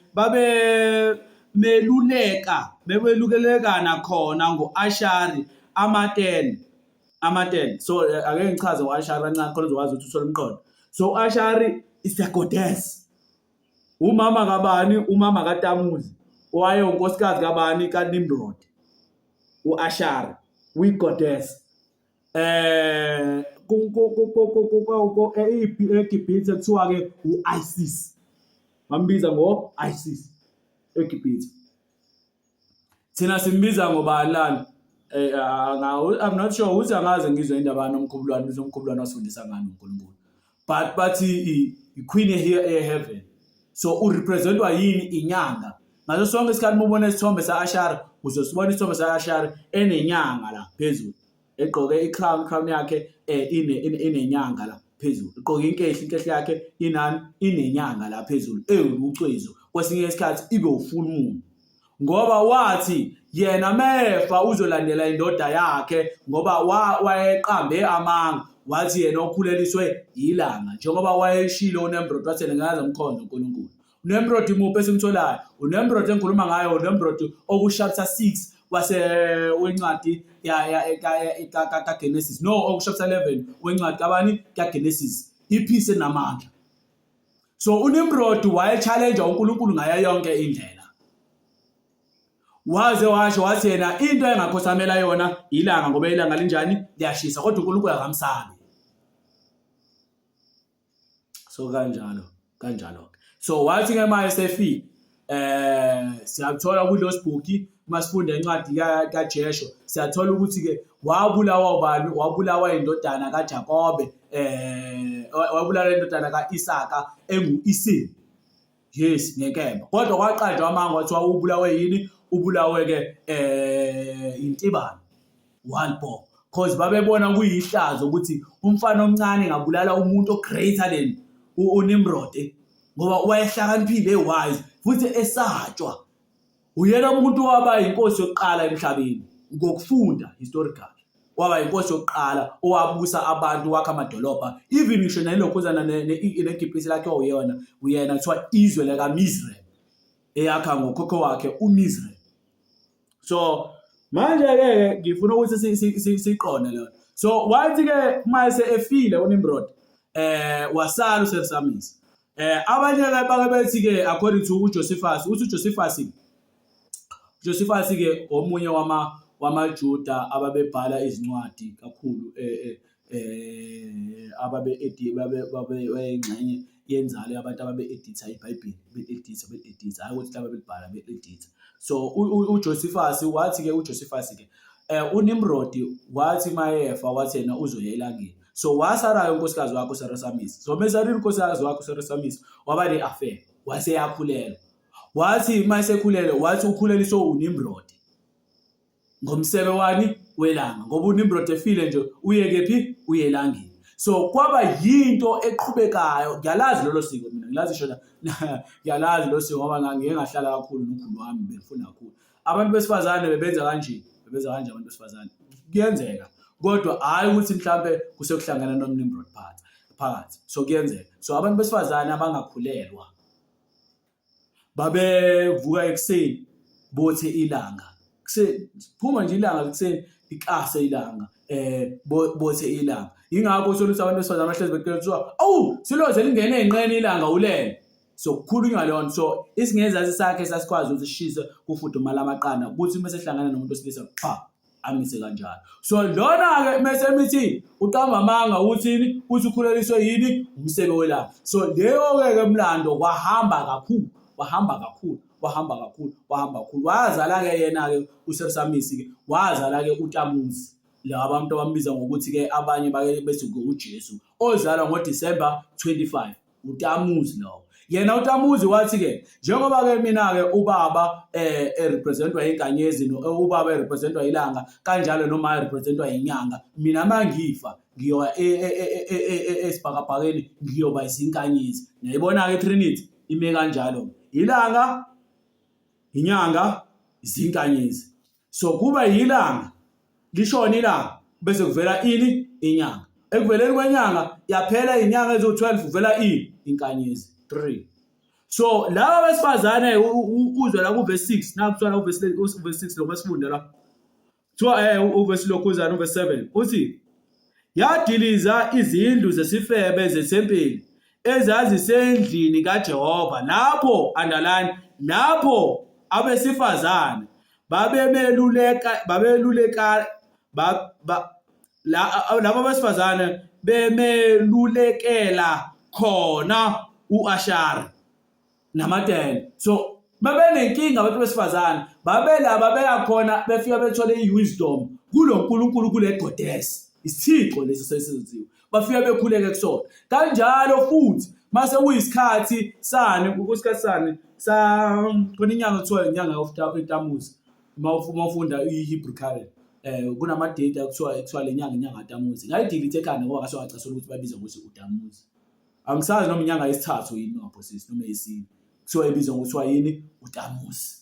bebelukelekana khona ngo-Ashari ama-10. So ake ngichaze ngo-Ashari kancane khona uzokwazi ukuthi uthole umqondo. So u-Ashari is a goddess. Umama kabani? Umama kaTamuzi, owayengunkosikazi kabani? kaNimrod. U-Ashari uyi-goddess. eGibhithe kuthiwa-ke u-Isis, bambiza ngo-Isis eGibhithe. Thina simbiza ngobani lana? I'm not sure ukuthi angaze ngizwe indaba nomkhubulwane wasifundisa ngani uNkulunkulu, but bathi i-queen heaven. So urepresentwa yini? Inyanga. Ngaso sonke isikhathi ubona isithombe sa-Ashari, uzosibona isithombe sa-Ashari enenyanga la phezulu, egqoke i-crown yakhe inenyanga la phezulu, egqoke inkehli yakhe inenyanga la phezulu ewucwezu, kwesinye isikhathi ibe ufull moon, ngoba wathi yena mefa uzolandela indoda yakhe ngoba wayeqambe amanga, wathi yena okhuleliswe ilanga, njengoba wayeshilo uNimrod wathi ngaze mkhonza uNkulunkulu. uNimrod imuphi esimtholayo? uNimrod engikhuluma ngayo uNimrod okuchapter 6 wencwadi kaGenesis, no, okuchapter 11 wencwadi kabani? kaGenesis, iphise namandla. So uNimrod waye-challenge uNkulunkulu ngayo yonke indlela, waze washo wathi yena into engakhosamela yona ilanga ngoba ilanga linjani? Liyashisa, kodwa uNkulunkulu akamsabi. So kanjalo. So wathi ke manje sefika siyathola kulo sibhuki masifunda incwadi kaJesho, siyathola ukuthi ke wabulawa indodana kaJakobe, wabulala indodana kaIsaka engu-Esau. Yes, ngenkemba. Kodwa kwaqanjwa amanga wathi ubulawe yini? Ubulawe ke intibane, one bow, because babebona kuyihlazo ukuthi umfana omncane ngabulala umuntu ogreater than uNimrod, ngoba wayehlakaniphile, wise futhi esatshwa. Uyena umuntu waba inkosi yokuqala emhlabeni ngokufunda historical, waba inkosi yokuqala owabusa abantu, wakha amadolobha, even ngisho nalokhuzana neGibhithe lakhe uyena kuthiwa izwe lakaMizraim, eyakha ngokhokho wakhe uMizraim. So manje-ke ngifuna ukuthi siqonde lona. So wathi-ke mase efile uNimrod wasala uSelisamisi. Abanye-ke bake bethi-ke according to uJosephus, uthi uJosephus-ke omunye wamaJuda ababebhala izincwadi kakhulu, babeyingxenye yenzalo yabantu ababe-editha iBhayibheli, be-editha hayi ukuthi laba belibhala be-editha. So uJosephus wathi-ke uNimrod wathi mayefa wathi yena uzoya elangeni. So wasarayo unkosikazi wakhe uSelisamisi. So mesarile unkosikazi wakhe uSelisamisi waba ne-affair, waseyakhulelwa. Wathi mayesekhulelwe wathi ukhuleliswe uNimrod ngomsebe wani welanga, ngoba uNimrod efile nje uye kephi, uye elangeni. So kwaba yinto eqhubekayo. Ngiyalazi lolo siko mina, ngilazi shona ngiyalazi lolo siko ngoba ngeke ngahlala kakhulu nokhulu wami, bengifunda kakhulu. Abantu besifazane bebenza kanje abantu besifazane, kuyenzeka, kodwa hayi ukuthi mhlambe kusekuhlangana noNimrod phakathi. So kuyenzeka. So abantu besifazane abangakhulelwa babevuka ekuseni bothe ilanga, kuseni phuma nje ilanga kuseni, ikase ilanga, bothe ilanga. Ingakho soluthi abantu besifazane abahlezi becela kuthiwa, awu siloze lingene enqeni ilanga ulele. So kukhulunywa lona. So isingezazi sakhe sasikwazi ukuthi sishise kufudumala amaqanda ukuthi uma sehlangana nomuntu osilisa amise kanjalo. So lona ke mase mithi uqamba amanga uthini, uthi ukhuleliswe yini, umsebe welanga. So leyo ke emlando wahamba kakhulu. Wazala ke yena ke uSersamisi ke wazala ke uTamuzi, la abantu abambiza ngokuthi ke abanye bake bethi uJesu, ozalwa ngoDisemba 25, uTamuzi lo. Yena uTamuzi wathi ke njengoba ke mina ke ubaba representwa inkanyezi ubaba representwa ilanga, kanjalo noma representwa inyanga, mina mangifa ngiyoba esibhakabhakeni ngiyoba isinkanyezi. Niyayibona ke Trinity ime kanjalo, ilanga, inyanga, izinkanyezi. So kuba yilanga lishona ilanga bese kuvela ini, inyanga. Ekuveleni kwenyanga yaphela inyanga ezo12 kuvela inkanyezi 3. So laba besifazane uzwe la kuverse 6, nakuthiwa uverse 6 lo masifunda la. Kuthiwa uverse lokhuzana uverse 7 uthi yadiliza izindlu zesifebe zethempeli ezazisendlini kaJehova, lapho underline, lapho abesifazane labo besifazane bemelulekela khona uAshari namadele. So babenenkinga abantu besifazane, babelaba beyakhona befika bethole iwisdom kuloNkulunkulu, kule goddess, isithixo lesi sesiziwe, bafika bekhuleke kusona. Kanjalo futhi mase kuyisikhathi sani, kusikhathi sani khona inyanga kuthiwa inyanga yoTamuzi. Mawufunda iHebrew calendar kunama date ekuthiwa lenyanga kaTamuzi. Ngayidelete ekhanda ngoba ngase wacasula ukuthi babiza ngokuthi uTamuzi. Angisazi noma inyanga yesithathu yini ngaphosisi noma yesine, kuthiwa ibizwa ngokuthiwa yini, uTamuzi.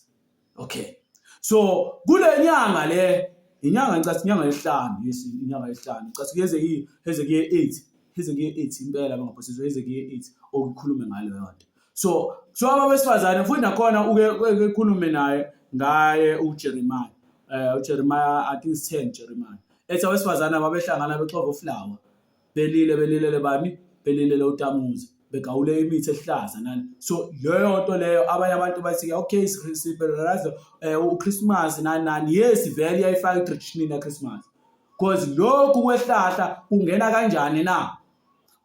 Okay, so kule nyanga le inyanga ngicatha inyanga yesihlanu, inyanga yesihlanu ngicatha Hezekiah 8 impela bangaphosisi Hezekiah 8 okukhulume ngalo yonke. So abesifazane futhi nakhona uke ekhulume naye ngaye uJeremiah. uJeremiah I think 10 Jeremiah. Ethi abesifazane babehlangana bexova uflower, belile bani, belile uTamuzi, begawule imithi ehlaza nani. So leyo nto leyo abanye abantu bathi okay sibeleraza uChristmas nani, yes vele iyayifaka itradition ya Christmas, because lokhu kwehlahla kungena kanjani na?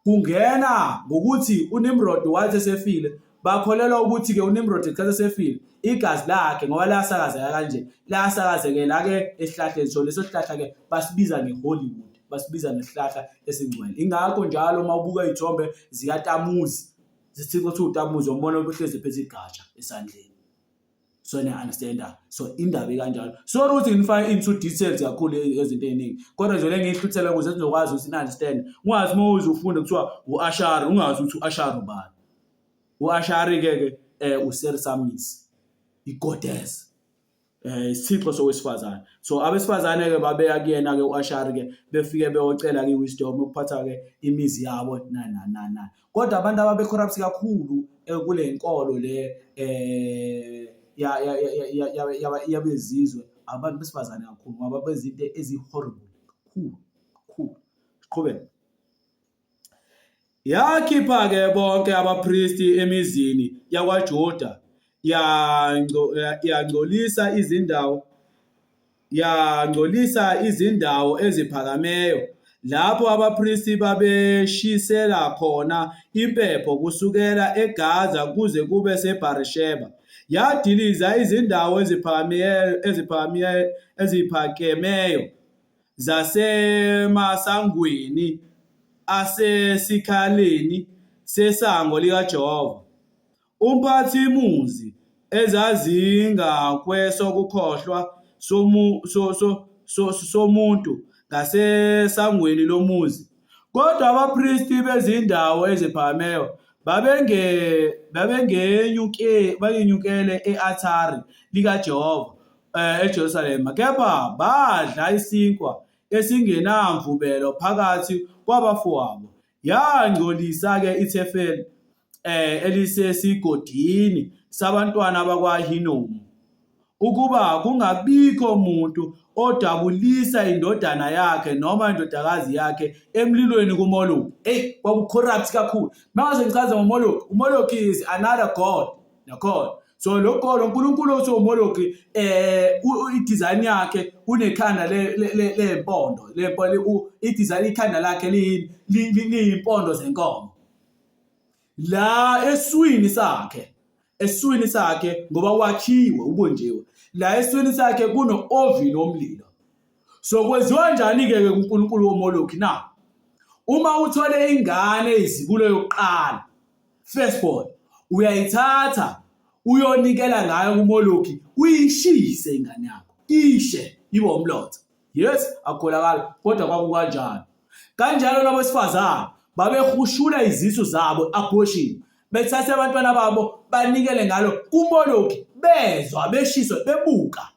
Kungena ngokuthi uNimrod wathi esefile, bakholelwa ukuthi ke uNimrod ekhaya sefile igazi lakhe ngoba lasakazeka kanje lasakazekela ke esihlahleni. So leso sihlahla ke basibiza ngeHollywood, basibiza nesihlahla esingcwele. Ingakho njalo mawubuka izithombe zikaTamuzi zithixo ukuthi uTamuzi umbona uhlezi phezu igatsha esandleni. So niya understand. So indaba kanjalo. So ukuthi ngifike into details kakhulu ezinto eziningi, kodwa nje lengihluthela ukuze sizokwazi ukuthi understand. Ungazi mawuze ufunde kuthiwa uAshari, ungazi ukuthi uAshari ubani. uAshari ke uSersamisi, igoddess, isithixo sowesifazane. So abesifazane ke babeya kuyena ke uAshari ke befike beyocela ke wisdom ukuphatha ke imizi yabo na. Kodwa abantu ababe corrupt kakhulu kule inkolo le yabezizwe abantu besifazane kakhulu ngoba bezinto ezihorrible kakhulu. Siqhubeke. Yakhipha ke bonke abapristi emizini yakwaJuda, yangcolisa izindawo eziphakameyo lapho abapristi babeshisela khona impepho kusukela eGaza kuze kube seBharisheba. Yadiliza izindawo eziphakemeyo zasemasangweni asesikhaleni sesango likaJehova. umphathimuzi ezazingakweSokukhohlwa somuntu ngasesangweni lomuzi. Kodwa abapristi bezindawo eziphakameyo babenyukele e-althare likaJehova eJerusalema, kepha badla isinkwa esingenamvubelo phakathi kwabafowabo. Yangcolisa-ke ithempeli elisesigodini sabantwana bakwaHinomu, ukuba kungabikho muntu odabulisa indodana yakhe noma indodakazi yakhe emlilweni kuMoloki. Kwakucorrupt kakhulu. Manje ngichaza ngoMoloki, uMoloki is another god, nakhona. So lo uNkulunkulu othi uMoloki i-design yakhe unekhanda lempondo, i-design ikhanda lakhe liyimpondo zenkomo. La eswini sakhe ngoba wakhiwe ubonjiwe, la eswini sakhe kuno-ovini omlilo. So kwenziwa njani-ke uNkulunkulu woMoloki na? Uma uthole ingane izibulo yokuqala, firstborn, uyayithatha uyonikela ngayo kuMoloki, uyishise ingane yakho, ishe ibe umlotha. Yes, akukholakala, kodwa kwakukanjalo. Kanjalo nabesifazane babehushula izisu zabo, abortion, bethathe abantwana babo banikele ngalo kuMoloki, bezwa beshiswa bebuka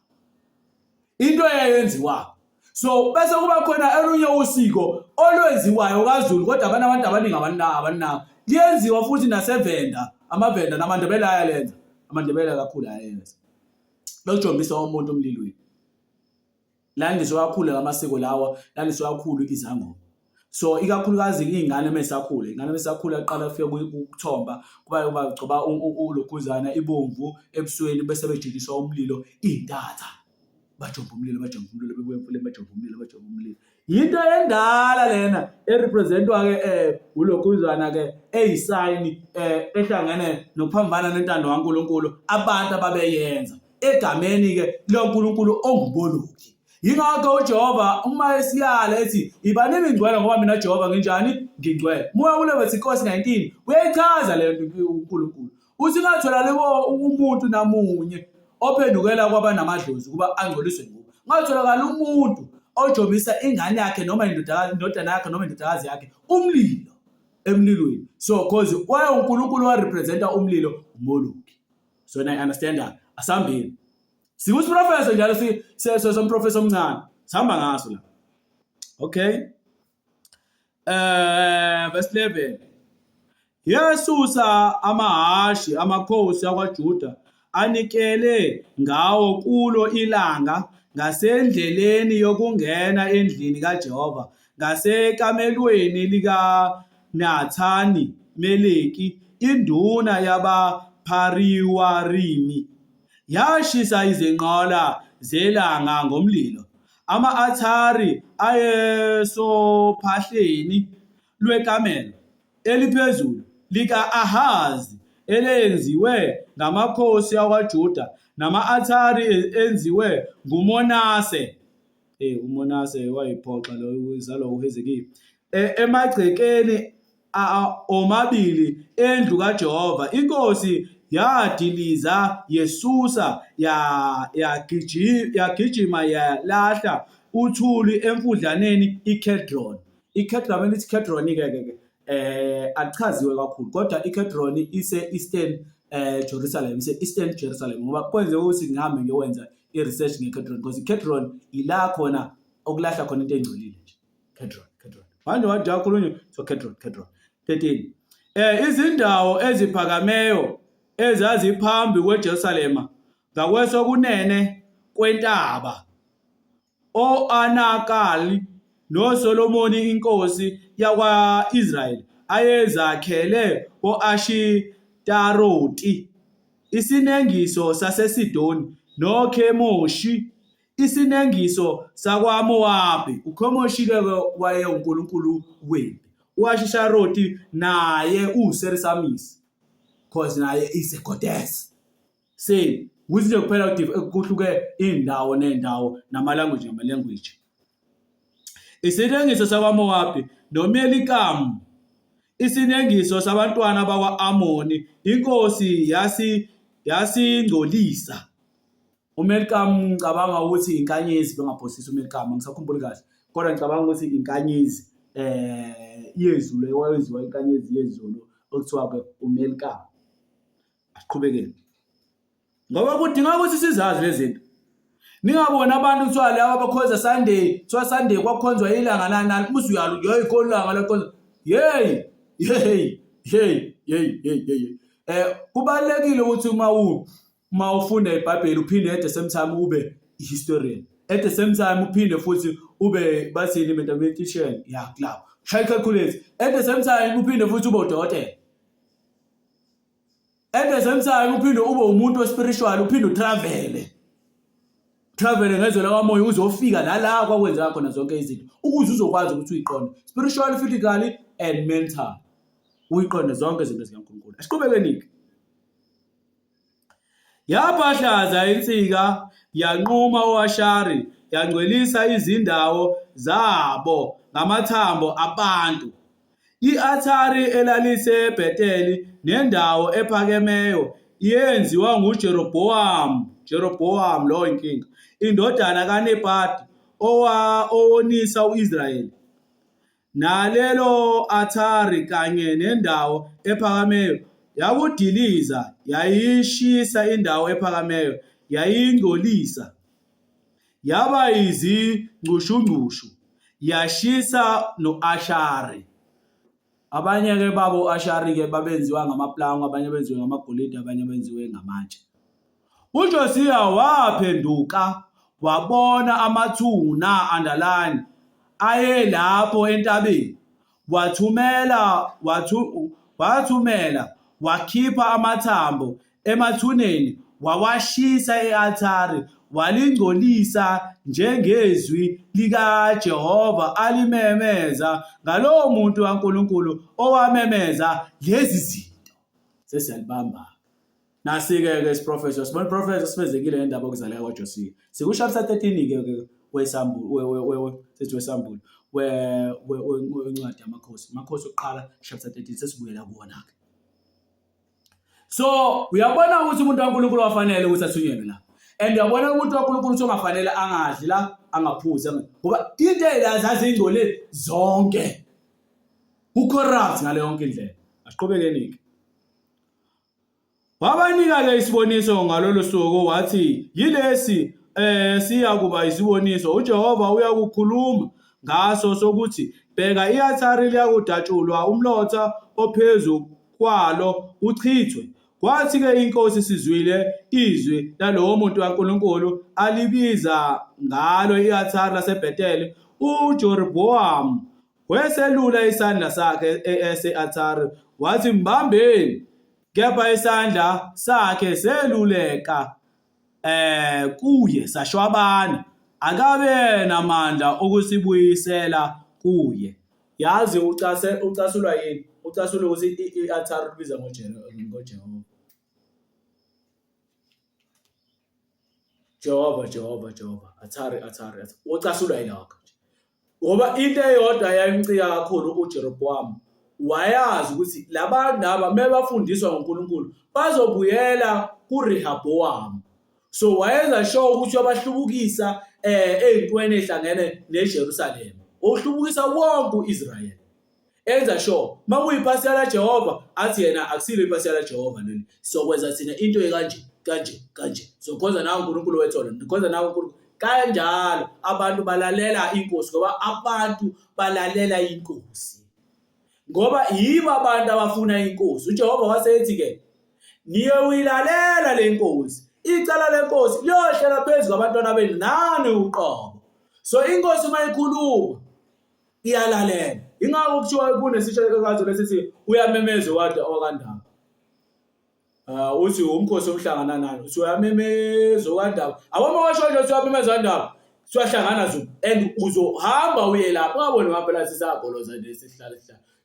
into eyenziwa. So bese kuba khona olunye usiko olwenziwayo kaZulu, kodwa abantu abaningi abaningi liyenziwa futhi naseVenda, amaVenda namaNdebele ayalenza, amaNdebele kakhulu ayayenza. Lokujombisa umuntu umlilweni. Landiswa kakhulu ngamasiko lawa, landiswa kakhulu izangoma. So ikakhulukazi ingane mesakhula aqala ufike ukuthomba kuba bagcoba ulokhuzana ibomvu ebusweni bese bejikiswa umlilo intatha, bajomba umlilo bajomba umlilo. Into endala lena erepresentwa ke ulokhuzana ke eyisign ehlangene nokuphambana nentando kaNkulunkulu abantu ababeyenza egameni ke loNkulunkulu onguMoloki. Yingakho uJehova uma esiyala ethi ibanini ngcwele ngoba mina Jehova nginjani, ngingcwele. Moya uLevithi 19 uyayichaza le nto uNkulunkulu. Uthi ngathola lebo umuntu namunye ophendukela kwabanamadlozi kuba angcoliswe ngubo. Ngatholakala umuntu ojobisa ingane yakhe noma indodana yakhe noma indodakazi yakhe umlilo emlilweni. So cause why uNkulunkulu wa representa umlilo uMoloki. So now I understand that. Asambili. Sikusprofessor njalo somprofessor omncane. Sihamba ngaso la. Okay. Verse 11. Yesusa amahashi amakhosi akwaJuda anikele ngawo kulo ilanga ngasendleleni yokungena endlini kaJehova ngasekamelweni likaNathani Meleki induna yabaPhariwarimi. Yashisa izinqola zelanga ngomlilo. Ama-althari ayesophahleni lwekamelo eliphezulu lika-Ahazi elenziwe ngamakhosi akwaJuda nama-althari enziwe nguManase. uManase wayiphoxa lo uzalo uHezekiya. Emagcekeni omabili endlu kaJehova inkosi yadiliza Yesusa yagijima yalahla uthuli emfudlaneni iKedron. iKedron lithi Kedron ke achaziwe kakhulu kodwa iKedron ise-Eastern Jerusalem, ise-Eastern Jerusalem ngoba kwenze ukuthi ngihambe ngiyowenza i-research ngeKedron because iKedron ila khona okulahla khona into engcolile nje. Kedron. Manje wathi yakhulunywa so Kedron. 13. Izindawo eziphakameyo ezaziphambi kweJerusalema ngakwesokunene kwentaba o-Anakali noSolomoni inkosi yakwa-Israyeli ayezakhele o-Ashitaroti, isinengiso saseSidoni noKhemoshi, isinengiso sakwaMowabi. uKhemoshi-ke waye unkulunkulu wempi. U-Ashitaroti naye uSerisamis cause naye is a goddess. Say kuthi kuphela kuhluke indawo nendawo namalanguage. Isinengiso sakwaMowabi noMelikamu, isinengiso sabantwana bakwa-Amoni, inkosi yasingcolisa. UMelkam ngicabanga ukuthi inkanyezi, bengaphosisa uMelkam, angisakhumbuli kahle, kodwa ngicabanga ukuthi inkanyezi yezulu ewayenziwa inkanyezi yezulu okuthiwa-ke uMelkam. Asiqhubekeni. Ngoba kudinga ukuthi sizazi lezi zinto. Ningabona abantu kuthiwa laba abakhonza Sunday, kuthiwa Sunday kwakhonzwa ilanga nani, musu uyalo ikhona ilanga lakhonza. Hey. Kubalekile ukuthi uma ufunda iBhayibheli uphinde at the same time ube historian. At the same time uphinde futhi ube bathini mathematician, ya club. Try calculate. At the same time uphinde futhi ube udokotela. At the same time uphinde ube umuntu spiritual, uphinde utravel ngezwe lakamoya uzofika nala kwakwenza khona zonke izinto ukuze uzokwazi ukuthi uyiqonde spiritually, physically and mental, uyiqonde zonke izinto zikaNkulunkulu. Asiqhubekeni. Yaphahlaza insika, yanquma oAshari, yangcwelisa izindawo zabo ngamathambo abantu. I-Athari elalise Bhetheli nendawo ephakemeyo yenziwa nguJerobhowamu lo inkinga, indodana kaNebhati owonisa u-Israyeli. Nalelo Athari kanye nendawo ephakameyo yakudiliza, yayishisa indawo ephakameyo, yayingcolisa, yaba yizingcushungcushu, yashisa no-Ashari. Abanye-ke babo Ashari-ke babenziwa ngamaplanga, abanye benziwe ngamagolide, abanye benziwe ngamatshe. UJosiya waphenduka wabona amathuna underline aye lapho entabeni, wathumela wakhipha amathambo emathuneni, wawashisa e-Athari, walingcolisa njengezwi likaJehova alimemeza ngalowo muntu kaNkulunkulu owamemeza lezi zinto. Sesiyalibamba. Nasi-ke isiprofeso, sibona iprofeso sifezekile ngendaba okuzaleka kwaJosiya. Siku-chapter 13-ke weSambulo, wencwadi yamakhosi. Amakhosi okuqala, chapter 13, sesibuyela kuwona-ke. So, uyabona ukuthi umuntu kaNkulunkulu wafanele ukuthi athunyelwe la. And uyabona umuntu kaNkulunkulu ukuthi ongafanele angadli la, angaphuzi. Ngoba into ezazingcole zonke. Ucorrupt ngale yonke indlela. Asiqhubekeni-ke. Wabanika-ke isiboniso ngalolo suku, wathi yilesi siya kuba isiboniso. UJehova uyakukhuluma ngaso sokuthi, bheka i-Athari liyakudatshulwa, umlotha ophezu kwalo uchithwe. Kwathi-ke inkosi sizwile izwi lalowo muntu kaNkulunkulu alibiza ngalo i-Athari laseBhetheli, uJerobhowamu weselula isandla sakhe ese-Athari, wathi mbambeni. Kepha isandla sakhe seluleka kuye sashwabana, akabe namandla okusibuyisela kuye. Yazi ucasulwa yini? Ucasulwa ukuthi i-Athari libiza ngoJehova. Athari. Ucasulwa yilokho nje. Ngoba into eyodwa yayimcika kakhulu uJerobhowamu. Wayazi ukuthi labantu laba mebafundiswa ngoNkulunkulu bazobuyela kuRehobowamu. So wayenza sure ukuthi wabahlubukisa ezintweni ezihlangene neJerusalema, ohlubukisa wonke uIsrayeli. Enza sure makuyipasi laJehova athi yena akusilo ipasi laJehova leli, sokwenza thina into kanje sokhonza nawe uNkulunkulu wethu, ndikhonza nawe uNkulunkulu kanjalo. Abantu balalela inkosi ngoba abantu balalela inkosi, ngoba yibo abantu abafuna inkosi. uJehova wasethi-ke niyoyilalela le nkosi, icala lenkosi liyohlala phezu kwabantwana benu nani uqobo. So inkosi uma ikhuluma iyalalela. Ingakho kuthiwa kunesishakazo lesithi uyamemeza wakandaba. Uthi umkhosi omhlangana nani, uthi uyamemeza wakandaba. Awoma washo nje uthi uyamemeza wakandaba, siyahlangana zo and uzohamba uye lapho. Ungaboni ngaphela sisagoloza nje sihlala.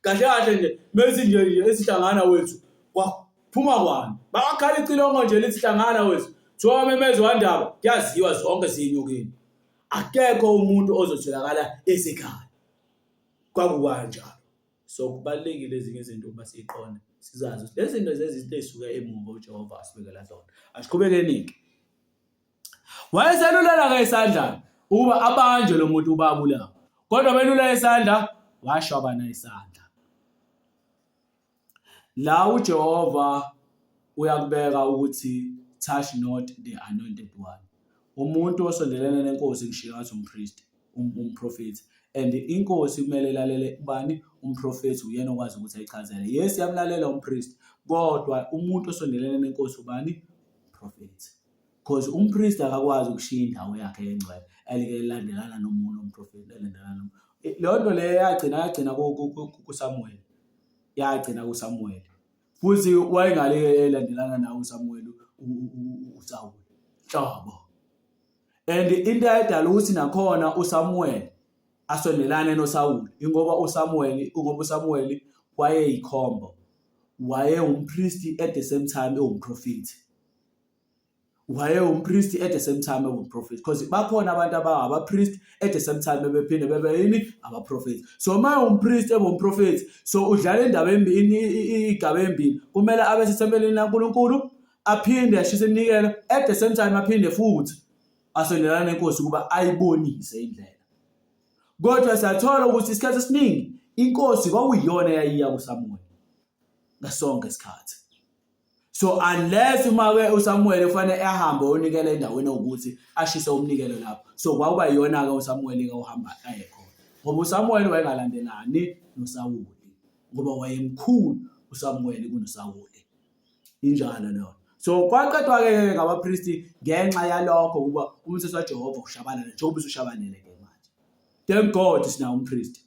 Kahle nje mase nje esihlangana wethu waphuma kwani bakhala icilongo nje lesihlangana wethu thiwa memeze wandaba, kuyaziwa zonke zinyukini. Akekho umuntu ozotholakala esekhaya. Kwakukanjalo. So kubalulekile ezinye izinto ukuba siqonde sizazi ukuthi lezi zinto izinto ezisuka emuva uJehova asibekela zona. Asiqhubekeni-ke. Wayeseluleka isandla ukuba abanjwe lo muntu ubabulawa. Kodwa belula isandla washwabana isandla. La uJehova uyakubeka ukuthi touch not the anointed one. Umuntu osondelene nenkosi ngishiya ngathi umpriest, umprofeti. And inkosi kumele ilalele ubani? Umprofeti uyena okwazi ukuthi ayichazele. Yes, yamlalela umpriest, kodwa umuntu osondelene nenkosi ubani? Umprofeti. Because umpriest akakwazi ukushiya indawo yakhe engcwele elandelana nomuntu umprofeti elandelana. Leyo nto le yagcina kuSamuel. Yagcina kuSamuel. Futhi wayengale elandelana nawo uSamuel uSawuli. Hlobo. And into ayedala ukuthi nakhona uSamuel asondelane noSawuli ngoba uSamuel wayeyikhombo. Waye umpriest at the same time ewumprofeti. Waye umpriest at the same time ewumprofeti. Because bakhona abantu abapriest at the same time bephinde bebe yini abaprofeti. So uma umpriest ewumprofeti, so udlala indaba embili igaba embili. Kumele abe sisembeleni laNkulunkulu aphinde ashise inikelo at the same time aphinde futhi asondelana nenkosi kuba ayibonise indlela. Kodwa siyathola ukuthi isikhathi esiningi inkosi kwakuyiyona yayiya kuSamuel ngasonke isikhathi. So unless uma uSamuel ufanele ahambe onikele endaweni ukuthi ashise umnikelo lapho. So kwakuba yiyona ke uSamuel ke uhamba aye khona. Ngoba uSamuel wayengalandelani noSawuli ngoba wayemkhulu uSamuel kunoSawuli. Injalo leyo. So kwaqedwa ke ngabapriesti ngenxa yalokho kuba umthetho kaJehova ushabalala njengoba ushabalele ke manje. Thank God sina umpriest.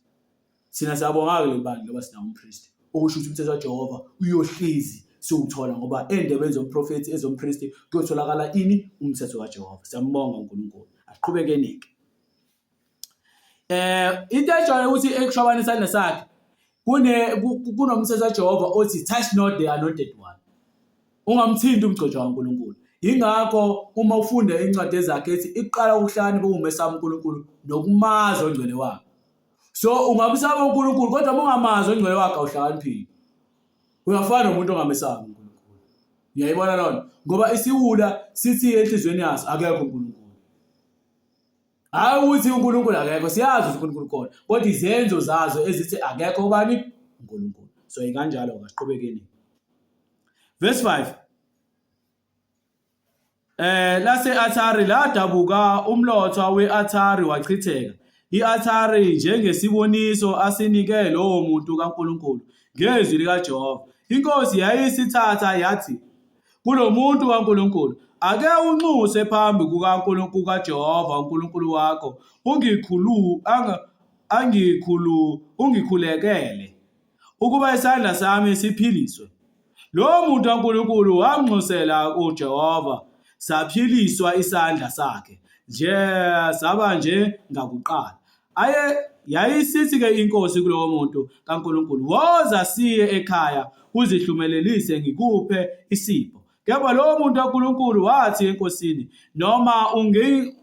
Sina siyabonga ke lebandla ngoba sina umpriest. Okusho ukuthi umthetho kaJehova uyohlezi siwuthola ngoba endebeni zomprofeti ezompriest kuyotholakala ini umthetho kaJehova. Siyambonga uNkulunkulu. Asiqhubekeni-ke. Into ejwayele ukuthi ekushwabana isandla sakhe kunomthetho kaJehova othi touch not the anointed one. Ungamthinti umgcotshwa kaNkulunkulu. Ingakho uma ufunda incwadi zakhe ethi iqala ukuhlakanipha umesamo uNkulunkulu nokumaza ongcwele wakhe. So ungabisaba uNkulunkulu kodwa ungamazi ongcwele wakhe awuhlakaniphile. Uyafana nomuntu ongamesaba uNkulunkulu. Ngiyayibona lona ngoba isiwula sithi enhlizweni yaso akekho uNkulunkulu. Hayi ukuthi uNkulunkulu akekho, siyazi ukuthi uNkulunkulu khona, kodwa izenzo zazo ezithi akekho ubani? uNkulunkulu. So ikanjalo ngasiqhubekeni. Verse 5. Lase-Athari ladabuka umlotha we-Athari wachitheka. I-Athari njengesiboniso asinike lowo muntu kaNkulunkulu ngezwi likaJehova. Inkosi yayisithatha yathi kulo muntu kaNkulunkulu, ake unxuse phambi kukaNkulunkulu kaJehova uNkulunkulu wakho, ungikhulekele ukuba isandla sami siphiliswe. Lo muntu kaNkulunkulu wanxusela uJehova, saphiliswa isandla sakhe nje saba nje ngakuqala. Yayisithi ke inkosi kulowo muntu kaNkulunkulu, woza siye ekhaya uzihlumelelise ngikuphe isipho. Kepha lowo muntu kaNkulunkulu wathi enkosini, noma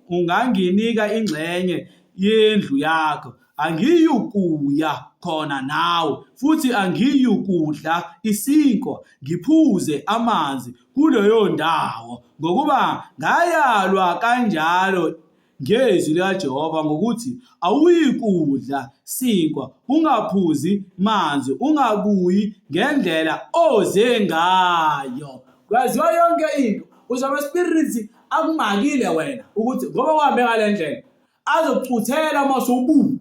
unganginika ingxenye yendlu yakho, angiyukuya khona nawe, futhi angiyukudla isinkwa ngiphuze amanzi kuleyo ndawo, ngokuba ngayalwa kanjalo ngezwi likaJehova ngokuthi awuyikudla sinkwa, ungaphuzi manzi, ungabuyi ngendlela oze ngayo. Kwaziwa yonke into, uzobe spirits akumakile wena ukuthi ngoba uhambe ngale ndlela azokuchuthela mase ubuya.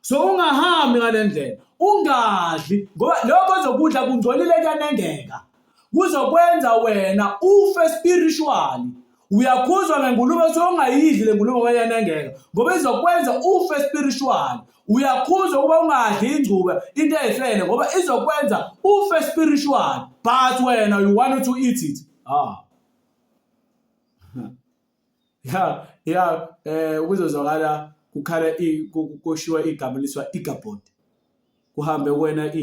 So ungahambi ngale ndlela, ungadli ngoba lokho ozokudla kungcolile kuyanengeka. Kuzokwenza wena ufe spiritually. Uyakhuzwa ngengulube so ungayidli lengulube kuyanengeka ngoba izokwenza ufe spiritually. Uyakhuzwa ukuba ungadli ingcube into eyihlele ngoba izokwenza ufe spiritually, but wena you want to eat it. Ukuzozwakala kukhala kushiwa igama liswa Ichabod. Kuhambe wena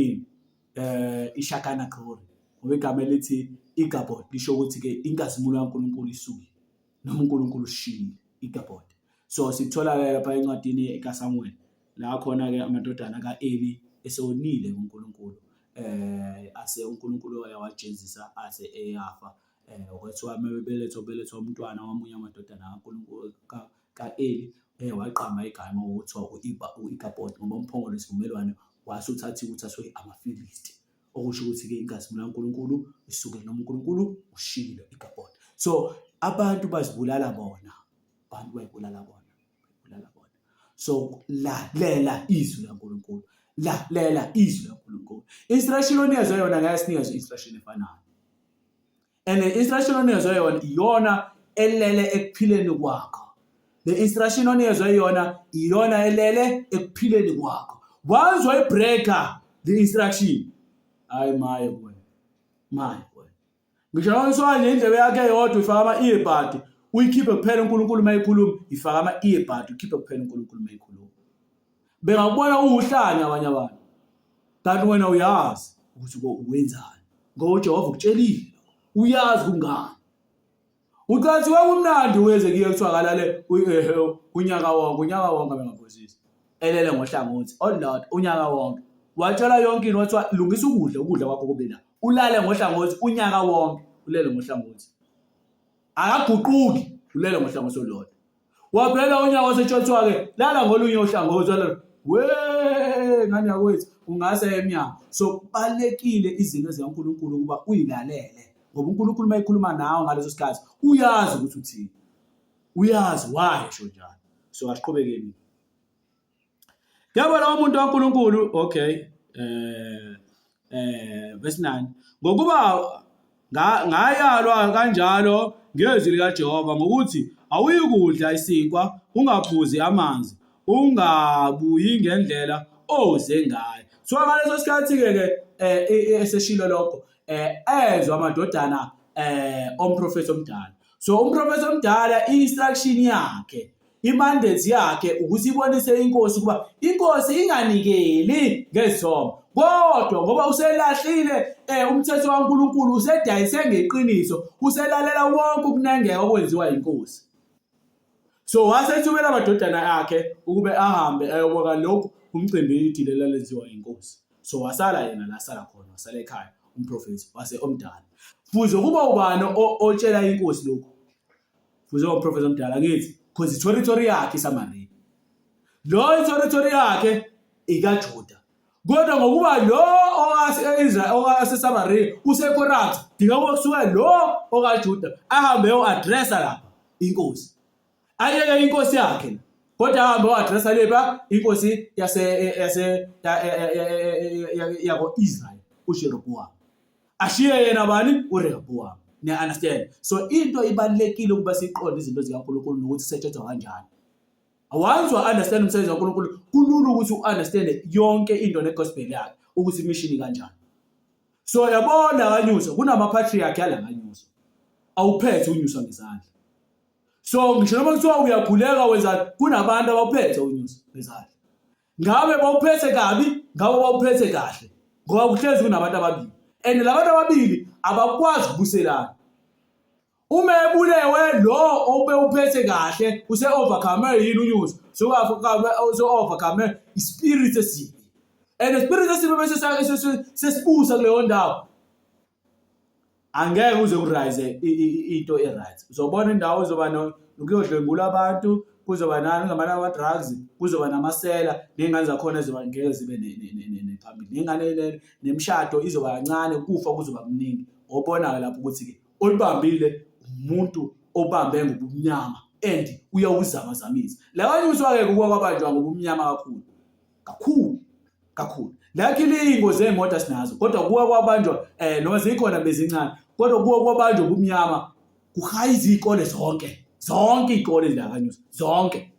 ishakana glory. Ngoba igama elithi Ichabod lisho ukuthi ke inkazimulo kaNkulunkulu isuke noma uNkulunkulu ushiyile Ichabod. So sithola lapha encwadini kaSamuel la khona ke amadodana kaEli esonile kuNkulunkulu ase uNkulunkulu wayawajezisa ase eyafa okwethiwa mebelethwa umntwana wamunye amadodana kaNkulunkulu ka-Eli waqamba igama okuthiwa u-Ikabhodi ngoba umphongolo wesivumelwano wasuthathiwe uthathwe amaFilisti, okusho ukuthi-ke inkazimulo kaNkulunkulu isuke noma uNkulunkulu ushilo Ikabhodi. So abantu bazibulala bona, abantu bayibulala bona. So lalela izwi laNkulunkulu, lalela izwi laNkulunkulu. Instruction onikezwe yona ngeke sinikezwe instruction efanayo, and instruction onikezwe yona iyona elele ekuphileni kwakho. The instruction onikezwe yona iyona elele ekuphileni kwakho. Once wayibreaker the instruction, hayi maye wena. Ngisho ngisho nje indlebe yakhe yodwa ifaka ama-earbud, uyikhiphe kuphela uNkulunkulu mayikhuluma, ifaka ama-earbud ukhiphe kuphela uNkulunkulu mayikhuluma. Bengakubona uhlanya abanye abantu, kanti wena uyazi ukuthi wenzani ngoba uJehova ukutshelile, uyazi kungani. Ucathi wakumnandi uweze kuye kuthiwa kalale unyaka wonke bengaphosisi elele ngohlangothi olulodwa unyaka wonke. Watshela yonke into wathiwa lungisa ukudla kwakho kube la, ulale ngohlangothi unyaka wonke, ulele ngohlangothi akaguquki, ulele ngohlangothi olulodwa. Waphela unyaka wasetshotshwa-ke lala ngolunye uhlangothi walala ngani yakwethu ungase emnyama. So kubalekile izinto zikaNkulunkulu ukuba uyilalele ngoba uNkulunkulu mayikhuluma nawe ngaleso sikhathi uyazi ukuthi uthini, uyazi why esho njalo. So asiqhubekeni. Yabona umuntu kaNkulunkulu, okay, verse 9, ngokuba ngayalwa kanjalo ngezwi likaJehova ngokuthi awuyikudla isinkwa, ungaphuzi amanzi, ungabuyi ngendlela oze ngayo. So ngaleso sikhathi-ke eseshilo lokho ezwa amadodana omprofethi omdala. So umprofethi omdala i-instruction yakhe, i-mandate yakhe ukuthi ibonise inkosi ukuba inkosi inganikeli ngezithombe, kodwa ngoba uselahlile umthetho kaNkulunkulu, usedayise ngeqiniso, uselalela wonke ukunengeka okwenziwa inkosi. So wasethumela amadodana akhe ukube ahambe ayobona lokhu umcimbi idile lalenziwa inkosi. So wasala yena la sala khona, wasala ekhaya umprofethi wase omdala. Fuze kuba ubani otshela inkosi lokhu? Fuze umprofethi omdala ngithi because territory yakhe iSamaria. Lo territory yakhe ikaJuda. Kodwa ngokuba lo owase-Israel owase-Samaria usecorrupt, dinga kusuka lo okaJuda ahambe addressa lapha inkosi. Ayeke inkosi yakhe kodwa ahambe addressa lepha inkosi yako-Israel uJeroboam. Ashiye yena bani? uRehoboam. Ne-understand? So into ibalulekile ukuba siqonde izinto zikaNkulunkulu nokuthi sisetshenzwa kanjani. Once wa-understand umsebenzi kaNkulunkulu, kulula ukuthi u-understand yonke into negospel yakhe ukuthi mission kanjani. So yabona kanyuso kunama-patriarch yala kanyuso, awuphethe unyuso ngezandla. So ngisho noma kuthiwa uyakhuleka wenza, kunabantu abawuphethe unyuso ngezandla. Ngabe bawuphethe kabi, ngabe bawuphethe kahle, ngoba kuhlezi kunabantu ababili, and labantu ababili abakwazi ukubuselana. Uma ebulewe lo obewuphethe kahle use-overcome yini unyuso, so overcome ispirit esibi, and ispirit esibi bese sesibusa kuleyo ndawo, angeke uze kurise into e-right. Uzobona indawo uzoba nokuyodlwengula abantu, kuzoba nani ama-drugs, kuzoba namasela, ney'ngane zakhona ezoba ngeke zibe nephambili, ney'ngane nemishado izoba kancane, kufa kuzoba kuningi. Obona-ke lapho ukuthi-ke olibambile umuntu obambe ngobumnyama and uyawuzamazamisa. Labanye uswake kuwa kwabanjwa ngobumnyama kakhulu. Lakini ingozi zemoto sinazo, kodwa kuwa kwabanjwa noma zikhona bezincane, kodwa kuwa kwabanjwa ngobumnyama kuhayiza izikole zonke izikole zilakanyusa zonke.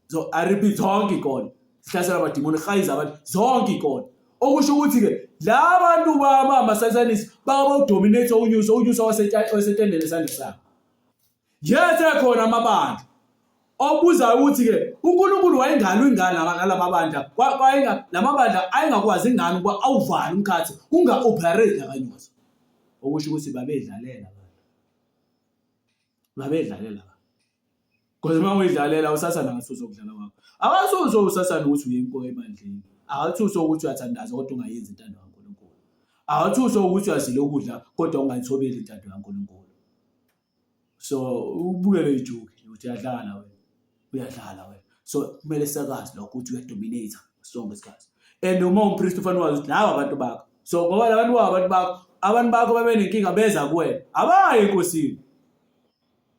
So I repeat, zonke izikole sihlasela abadimoni, hayiza abantu zonke izikole. Okusho ukuthi-ke labantu bama-satanist bakadominate unyuso wasetendeni esandla sakhe. Yethe khona amabandla obuza ukuthi-ke uNkulunkulu wayengani ngalamabandla, lamabandla ayengakwazi ingani ukuba awuvale umkhathi unga-operate kanyuso. Okusho ukuthi babedlalela because uma uyidlalela usathana ngasuza ukudlala kwakho. Akasuzo usathana ukuthi uye emandleni, awuthuswa ukuthi uyathandaza kodwa ungayenzi intando kaNkulunkulu. Awuthuswa ukuthi uyazile ukudla kodwa ungayithobeli intando kaNkulunkulu. So ubukele ijuki ukuthi uyadlala wena. So kumele sakazi lokho ukuthi uyadominate sonke isikhathi. And uma umpriest ufanele wazi ukuthi laba abantu bakho. So ngoba abantu bakho babe nenkinga beza kuwena. Abayi enkosini.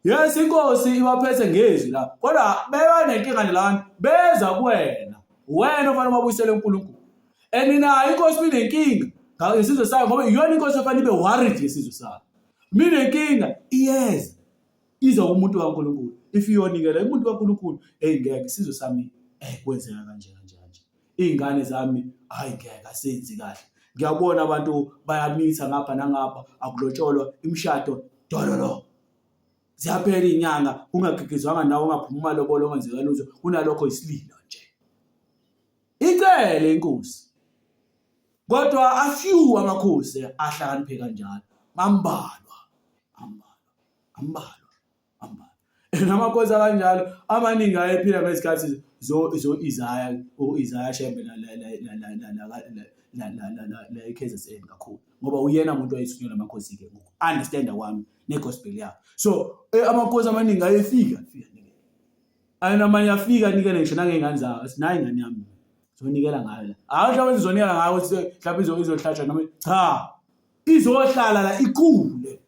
Yes, inkosi iwaphethe ngezwi la. Kodwa beba nenkinga nalana beza kuwena. Wena ufanele ubuyisele uNkulunkulu. Nina inkosi inenkinga ngesizwe sayo ngoba iyona inkosi efanele ibe worried ngesizwe sayo. Mina inkinga yes. Iza umuntu kaNkulunkulu. If iyonikela umuntu kaNkulunkulu, ngeke isizwe sami kwenzeka kanje. Izingane zami ngeke asenzi kahle. Ngiyabona abantu bayamitha ngapha nangapha akulotsholwa imishado dololo. Ziyaphela inyanga ungagigizwanga nawe ungaphuma malobolo ongenzeka lutho kunalokho isililo nje. Icele inkosi. Kodwa afew amakhosi ahlakaniphe kanjalo. Ambalwa. Namakhosi kanjalo amaningi ayephila ngesikhathi Isaiah Shembe la eKZN kakhulu ngoba uyena umuntu wayethunyelwa amakhosi ke ngoku understanda kwami negospel yakhe. So amakhosi amaningi ayefika nike. Ayinamanye afika nike ngisho nangengane zawo sinayi ingane yami zonikela ngayo la. Mhlawumbe izonikela ngayo ukuthi mhlawumbe izohlatshwa noma cha izohlala la ikhule.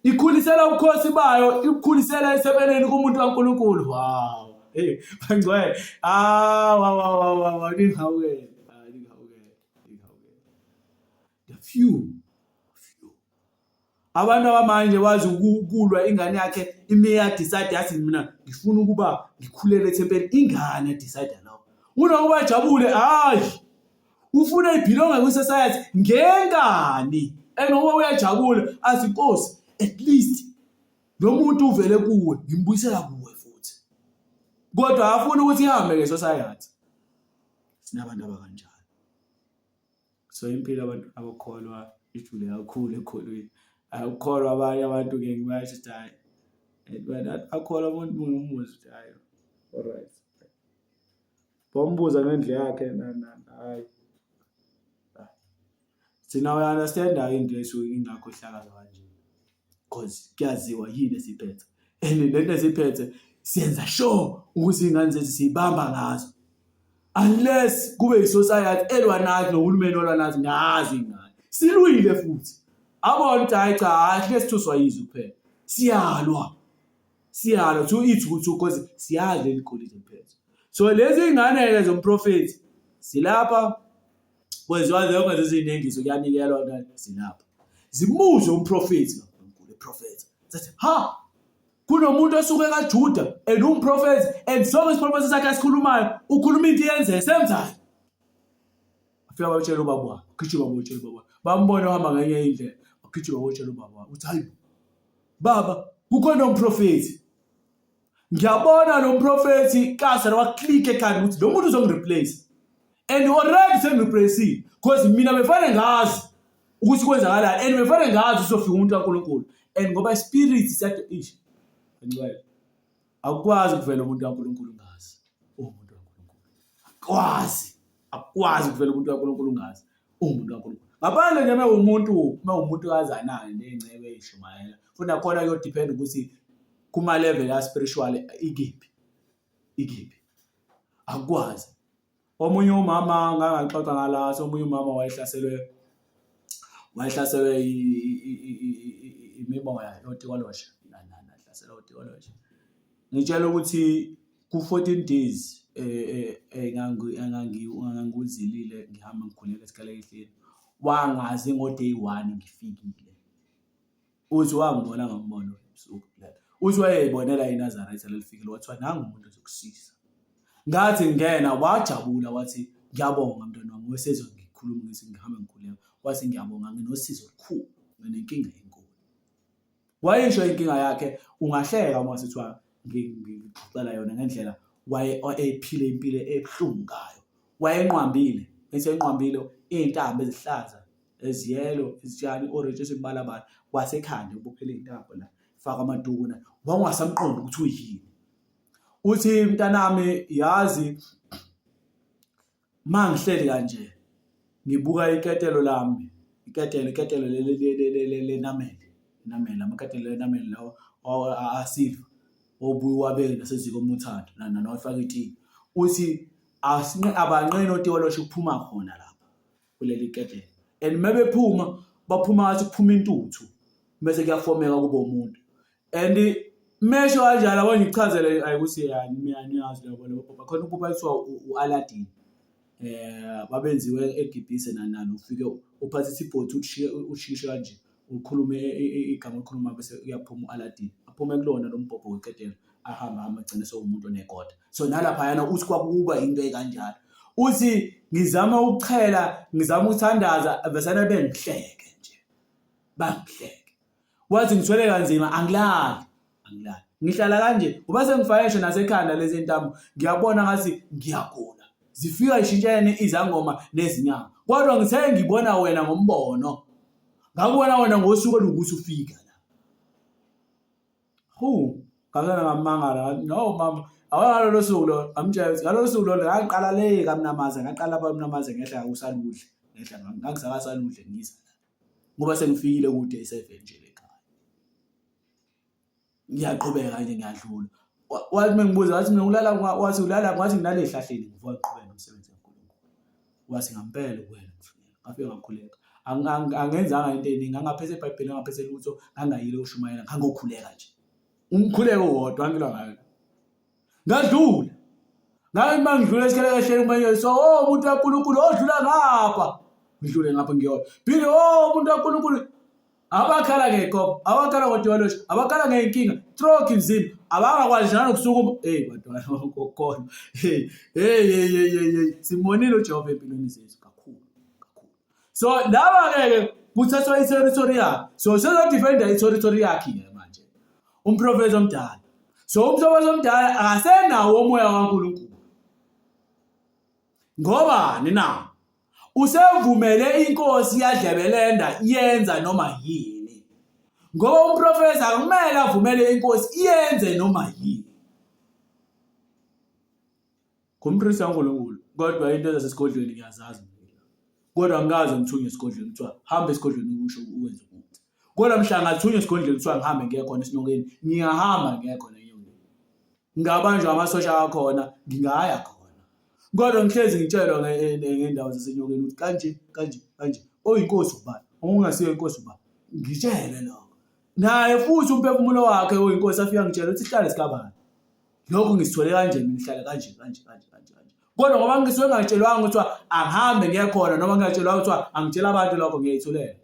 Ikhulisela ubukhosi bayo, ikhulisela esebeleni kumuntu kaNkulunkulu. Wow. Bangcwele. Ningawukela. The few. Abantu abamanje wazi ukulwa ingane yakhe imeya decide yathi mina ngifuna ukuba ngikhulele eThempeli ingane decide lawo. Unokuba jabule ufuna ibhilonga kwi-society ngengani. Ngoba uyajabula azinkosi at least lo muntu uvele kuwe ngimbuyisela kuwe futhi. Kodwa afuna ukuthi ihambe nge-society. Sinabantu abakanjalo. So impilo abantu abakholwa ijule kakhulu ekholweni. Akukholwa abanye abantu ke ngibayasho ukuthi wena akholwa umuntu umuzi ukuthi alright. Bombuza ngendlela yakhe Sina we understand into esuke ingakho ihlakaza kanje. Because kuyaziwa yini esiphethe. And lento esiphethe siyenza sure ukuthi ingane zethu sibamba ngazo. Unless kube i-society elwa nathi nohulumeni olwa nathi ngazi ingane. Silwile futhi. Abona ukuthi cha lesithuswa yizwe kuphela. Siyalwa to eat ukuthi because siyazi leligolide mphethe. So lezi ingane zomprofeti silapha kwenziwa zonke izinengiso kuyanikelwa silapha. Zimuze umprofeti kaNkulunkulu eprofeti. Sathi kunomuntu osuke kaJuda and umprofeti and sonke isiprofeti sakhe asikhulumayo ukhuluma into yenze same time. Afika batshela ubaba ukhichuma botshela ubaba. Bambona uhamba ngenye indlela. Ukhichuma botshela ubaba uthi hayi baba kukhona umprofeti. Ngiyabona lo mprofeti kahle waklik ekhanda ukuthi lo muntu uzongireplace. And already sengireplace because mina befane ngazi ukuthi kwenzakalani and befane ngazi usofika umuntu kaNkulunkulu. And ngoba ispirit siyathi ngcwele akwazi kuvela umuntu kaNkulunkulu ngazi umuntu kaNkulunkulu. Akwazi kuvela umuntu kaNkulunkulu ngazi umuntu kaNkulunkulu. Ngaphandle nje umuntu kazanayo nengcebe eyishumayela. Funa khona yo depend ukuthi kuma level ya spiritual ikiphi. Akwazi. Omunye umama ngangaxoxa ngalaso omunye umama wayehlaselwe imimoya yotikolosha hlaselwa yotikolosha. Ngitshela ukuthi ku 14 days nganguzilile ngihamba ngikhuleka esikalekeni wangazi ngo day 1 ngifikile. Uthi wangibona ngambono usuku la. Uthi wayebonela iNazareth lelifikile wathiwa nangu umuntu ozokusiza. Ngathi ngena wajabula wathi ngiyabonga mntwana wami wesezwe ngikhuluma ngithi ngihamba ngikhuleka. Wathi ngiyabonga nginosizo olukhulu nginenkinga enkulu. Wayisho inkinga yakhe ungahleka uma sithiwa ngixoxela yona ngendlela wayephile impilo ebhlungu ngayo. Wayenqwambile esenqwambile izintambo ezihlaza eziyelo izitshani orange esimbalabala wasekhanda ubophele izintambo la faka amaduku na wangasamqondo ukuthi uyini. Uthi mntanami yazi mangihleli kanje ngibuka iketelo lami, iketelo lenamela, amaketelo lenamela lawo asilva obuye wabe naseziko umuthando nawafaka iti. Uthi abanqeni otewolosho kuphuma khona lapha kuleli ketelo. And mabephuma baphuma ngathi kuphuma intuthu bese kuyafomeka kube umuntu. And mesho kanjalo yabo ngichazele ayikuthi yani mina niyazi yabo khona ukuba kuthiwa uAladdin. Babenziwe eGibhise nani ufike uphathisa ibhothi ushishe kanje ukhulume igama okhuluma bese uyaphuma uAladdin aphume kulona lo mbhobho weketelo ahamba agcine sewumuntu onegoda. So nalapha yana uthi kwakuba into ekanjalo uthi ngizama ukuchela ngizama ukuthandaza besana bengihleke nje bangihleke wathi ngithwele kanzima angilali ngihlala kanje uba sengifayeshe nasekhanda lezi ntamo ngiyabona ngathi ngiyagula zifika ishintshene izangoma nezinyanga kodwa ngithe ngibona wena ngombono ngakubona wena ngosuku olukuthi ufika la ngakana ngamangala no mama awalo losuku lo amtshela ngalo suku lo ngaqala le kaMnamaza ngaqala lapha kaMnamaza ngehla usaludle ngehla ngangizakasaludle ngisa ngoba sengifikile kude e7 nje ekhaya ngiyaqhubeka nje ngiyadlula wathi mengibuza wathi mina ulala wathi ulala ngathi nginale ehlahleni ngivuka ngiqhubeka nomsebenzi kaNkulunkulu wathi ngampela kuwena mfundisi ngafike ngakhuleka angenzanga into eningi ngangaphethe eBhayibhelini ngaphethe lutho ngangayile ushumayela ngangokhuleka nje umkhuleko wodwa ngilwa ngayo ngadlula ngabe mangidlula esikhala kahle manje so umuntu kaNkulunkulu odlula ngapha ngidlule ngapha ngiyona phinde umuntu kaNkulunkulu abakhala ngekho abakhala ngodwalosho abakhala ngeenkinga stroke inzima abangakwazi njalo ukusukuma bantwana kokhona simonile uJehova empilweni zethu kakhulu so laba ke kuthathwa i-territory yakhe so sezodefenda i-territory yakhe manje umprofeti omdala so umprofeti omdala akasenawo umoya kaNkulunkulu ngoba nina usevumele inkosi yadlebelenda iyenza noma yini ngoba umprofeti akumele avumele inkosi iyenze noma yini kumprofeti kaNkulunkulu kodwa into zasesigodlweni ngiyazazi kodwa ngikaze ngithunywe esigodlweni kuthiwa hamba esigodlweni usho uwenze ukuthi kodwa mhla ngathunywa esigodlweni kuthiwa ngihambe ngiye khona esinyongeni ngiyahamba ngiye khona enyongeni ngabanjwa amasosha akhona ngingaya khona kodwa ngihlezi ngitshelwa ngendawo zasenyongeni ukuthi kanje oyinkosi ubani ongasiyo inkosi ubani ngitshele lokho naye futhi umphefumulo wakhe oyinkosi afika ngitshela ukuthi ihlale sikabani lokho ngisithole kanje ngihlale kanje kodwa ngoba ngisuke ngitshelwanga ukuthi angihambe ngiye khona noma ngitshelwa ukuthi angitshela abantu lokho ngiyayithulela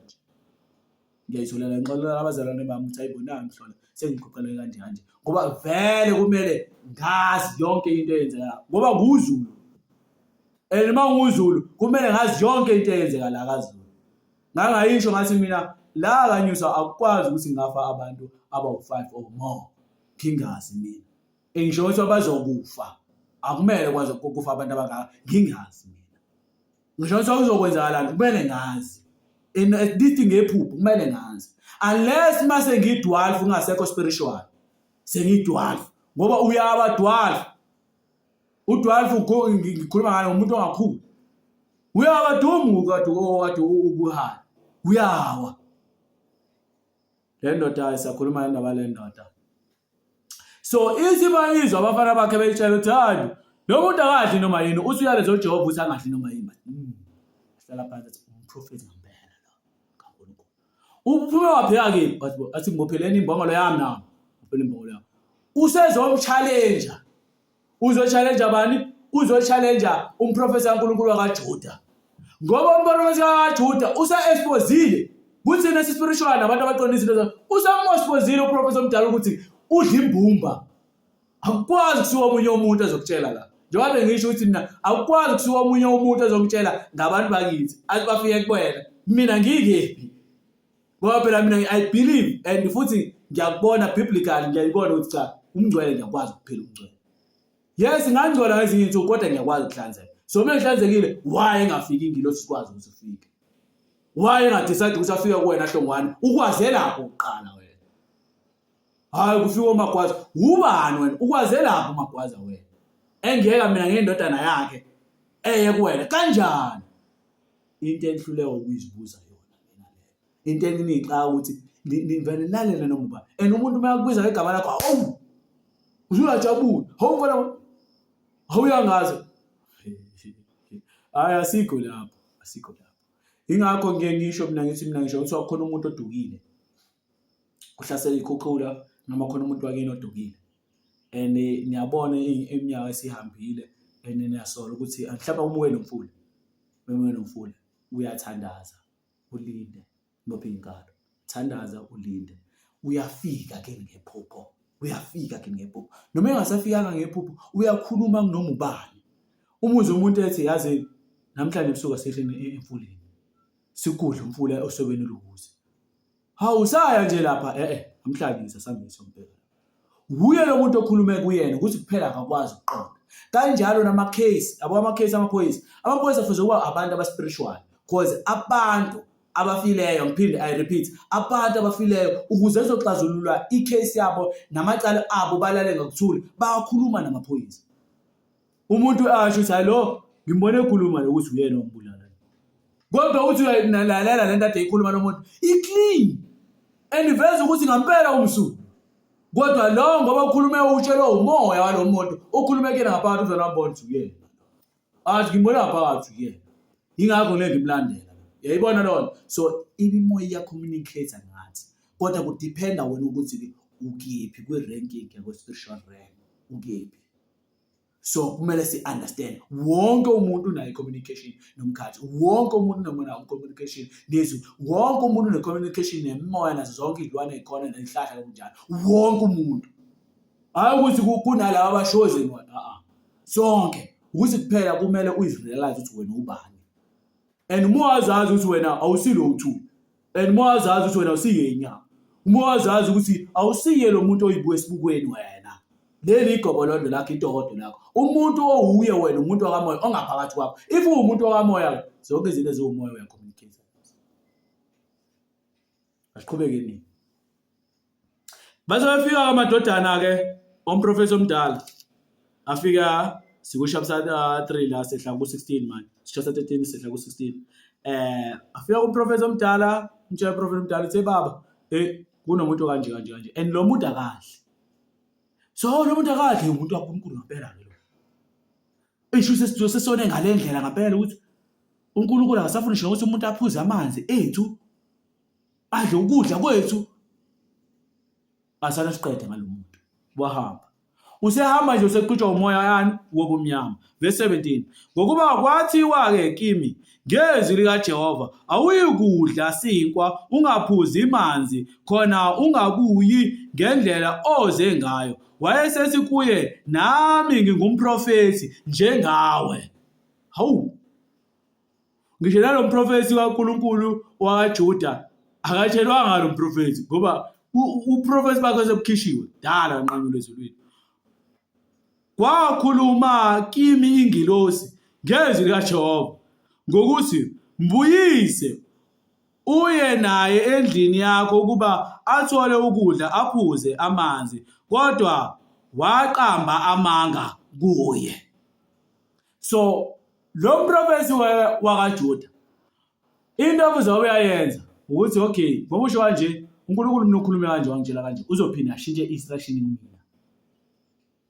ngixolela abazalwane bami ukuthi ayibonanga mhlola sengiqoqele kanje ngoba vele kumele ngazi yonke into eyenzeka ngoba nguzulu uma nguzulu kumele ngazi yonke into eyenzeka la kaZulu ngangayisho ngathi mina la kanyusa akukwazi ukuthi ngafa abantu abawu5 or more ngingazi mina engisho ukuthi bazokufa akumele kwaze ukufa abantu abangaka ngingazi mina ngisho ukuthi uzokwenzakalani kumele ngazi at least ngephupho kumele ngazi unless mase ngidwalf ungasekho spiritual sengidwalf ngoba uyaba dwalf udwalf ngikhuluma ngalo umuntu ongakhulu uyaba dumu kade ukuhana uyawa le ndoda isakhuluma indaba le ndoda so izibayizwa abafana bakhe betshela ukuthi hayi lo muntu akadli noma yini uthi uyalezo Jehova uthi angadli noma yini hlala phansi umprofeti ngempela lo kaNkulunkulu uphume wapheka ke athi ngibopheleni imbongolo yami nami uphele imbongolo yami usezomchallenge uzochallenge abani uzochallenge umprofeti kaNkulunkulu wakaJuda ngoba umprofeti kaJuda usa-exposile kuthi nesi-spiritual nabantu abaqonisa into usa-exposile umprofeti omdala ukuthi udla imbumba akukwazi kusuka omunye umuntu azokutshela la njengoba ngisho ukuthi mina akukwazi kusuka omunye umuntu azokutshela ngabantu bakithi athi bafike kuwena mina ngikephi ngoba phela mina I believe and futhi ngiyakubona biblically ngiyayibona ukuthi cha umngcwele ngiyakwazi ukuphila umngcwele yes ngangcola ngezinye izinto kodwa ngiyakwazi ukuhlanzeka so uma ngihlanzekile why engafiki ingilosi sikwazi ukuthi ufike why engadecide ukuthi afike kuwena hlongwane ukwaze lapho uqala wena hayi kufika uMagwaza ubani wena ukwaze lapho uMagwaza wena engiyeka mina ngendodana yakhe kuwena kanjani. Into enhluleka ukuyizibuza yona lena leyo. Into enixaka ukuthi nivele lalela noma ubani. And umuntu mayakubiza ngegama lakho, hawu. Usuyajabula. Hawu mfana. Awuyangazi. Hayi asikho lapho. Ingakho ngeke ngisho mina ngisho ukuthi wakhona umuntu odukile. Uhlasela ikhukhula noma khona umuntu wakini odukile. And niyabona iminyaka esihambile and niyasola ukuthi mhlawumbe umoya nomfula uyathandaza ulinde ngophi inkalo. Thandaza ulinde. Uyafika ke ngephupho. Noma engasafikanga ngephupho uyakhuluma noma ubani. Umuzwe umuntu ethi yazi namhlanje ebusuku asihleni emfuleni. Sikudla umfula osobeni lukuze. Hawu saya nje lapha amhlalisa sambise umbheka. Uye lo muntu okhulume kuyena ukuthi kuphela akakwazi ukuqonda. Kanjalo nama-case, amaphoyisa futhi kuba abantu aba-spiritual because abantu abafileyo, ngiphinde I repeat, abantu abafileyo ukuze ezoxazululwa i-case yabo namacala abo balale ngokuthula bayakhuluma namaphoyisa. Umuntu asho ukuthi hayilo ngimbone ekhuluma lokuthi uyena ombulala. Kodwa uthi uyalalela lento ade ikhuluma nomuntu i-clean and iveza ukuthi ngempela umsuku. Kodwa lo ngoba ukhulume utshelo umoya walomuntu ukhulumekela ngaphakathi uzonabona ukuthi uyena. Athi ngimbona ngaphakathi uyena. Ingakho ngeke ngimlandela. Yayibona lona. So imimoya iyacommunicate ngathi. Kodwa kudependa wena ukuthi ukephi kwi-ranking yakho spiritual rank ukephi. So kumele si understand wonke umuntu unayo communication nomkhathi. Wonke umuntu unayo communication nezwi. Wonke umuntu une communication nemoya nazo zonke izilwane ezikhona nenhlahla lokunjalo. Wonke umuntu. Hayi ukuthi kunalabo abashoze sonke. Ukuthi kuphela kumele uyirealize ukuthi wena ubani. And uma wazazi ukuthi wena awusilo uthu. And uma wazazi ukuthi wena usiyenyanga. Uma wazazi ukuthi awusiye lo muntu oyibuka esibukweni wena. Leli igobolondo lakho itohodo lakho. Umuntu owuye wena umuntu wakamoya ongaphakathi kwakho. If umuntu wakamoya zonke izinto eziwumoya uyacommunicate. Asiqhubeke nini. Base bafika amadodana ke omprofessor omdala. Afika sikusha 3 la sehla ku16 manje. Sisha 13 sehla ku16. Afika umprofessor omdala, umtshela umprofessor omdala uthi baba, kunomuntu kanje. And lo muntu akahle. So lo muntu akahle umuntu wakuNkulunkulu ngempela ke lo. Isho sesone ngalendlela ngempela ukuthi uNkulunkulu akasafuni nje ukuthi umuntu aphuze amanzi ethu. Adle ukudla kwethu. Asana siqede ngalomuntu. Wahamba. Usehamba nje useqhutshwa umoya yani wobumnyama. Verse 17. Ngokuba kwathiwa ke kimi ngezwi lika Jehova awuyikudla sinkwa ungaphuzi imanzi khona ungabuyi ngendlela oze ngayo. Wayesethi kuye nami ngingumprofeti njengawe. Hawu. Ngisho nalo mprofeti kaNkulunkulu wakaJuda akatshelwanga lo mprofeti ngoba uprofeti bakhe sebukhishiwe dala nqanyulo ezulwini. Kwakhuluma kimi ingilosi ngezwi lika Jehova ngokuthi mbuyise uye naye endlini yakho ukuba athole ukudla aphuze amanzi kodwa waqamba amanga kuye. So lo mprofeti wakaJuda into abuzawe yayenza ukuthi okay ngoba usho kanje uNkulunkulu unokhuluma kanje wangitshela kanje uzophinda ashintshe instruction kumina.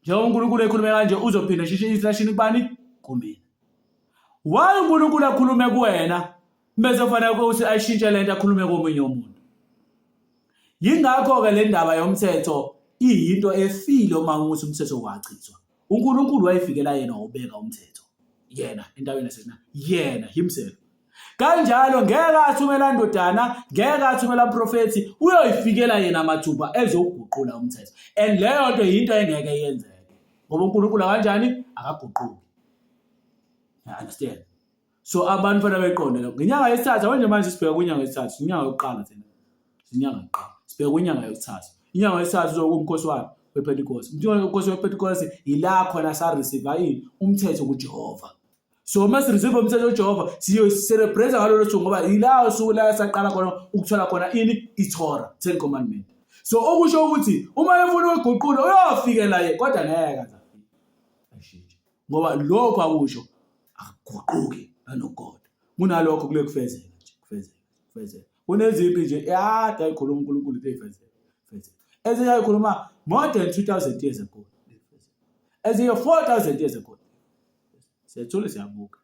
Njengoba uNkulunkulu ekhulume kanje uzophinda ashintshe instruction kubani? Kumina. Why uNkulunkulu akhulume kuwena bese kufanele ukuthi ayishintshe lento akhulume komunye umuntu? Yingakho ke le ndaba yomthetho iyinto efile uma ukuthi umthetho wachithwa. uNkulunkulu wayefikela yena ubeka umthetho. Yena endaweni yasena yena himself. Kanjalo ngeke athumela ndodana, ngeke athumela umprofeti, uyoyifikela yena mathupha ezoguqula umthetho. And leyo nto into engeke yenzeke. Ngoba uNkulunkulu kanjani akaguquki. You understand? So abantu fana beqonde lokho. Ngenyanga yesithathu manje sibheka kunyanga yesithathu, inyanga yokuqala thina. Inyanga yokuqala. Sibheka kunyanga yesithathu. Inyanga yesithathu zokumkhosi wami wePentecost. Umkhosi wePentecost ila khona sa receive umthetho kuJehova. So mase receive umthetho kuJehova siyo celebrate ngalolo suku ngoba ila usuku la saqala khona ukuthola khona ini iTorah, 10 commandment. So okusho ukuthi uma efuna ukuguqula uyofikela yena kodwa ngeke azafika. Ashintshe. Ngoba lokho akusho akuguquki nanogoda. Kunalokho kule kufezeka nje, kufezeka. Kuneziphi nje yada ayikhuluma uNkulunkulu ezifezeka. Ezinye ayikhuluma more than 2000 years ago. Ezinye 4000 years ago. Siyethula siyafunda.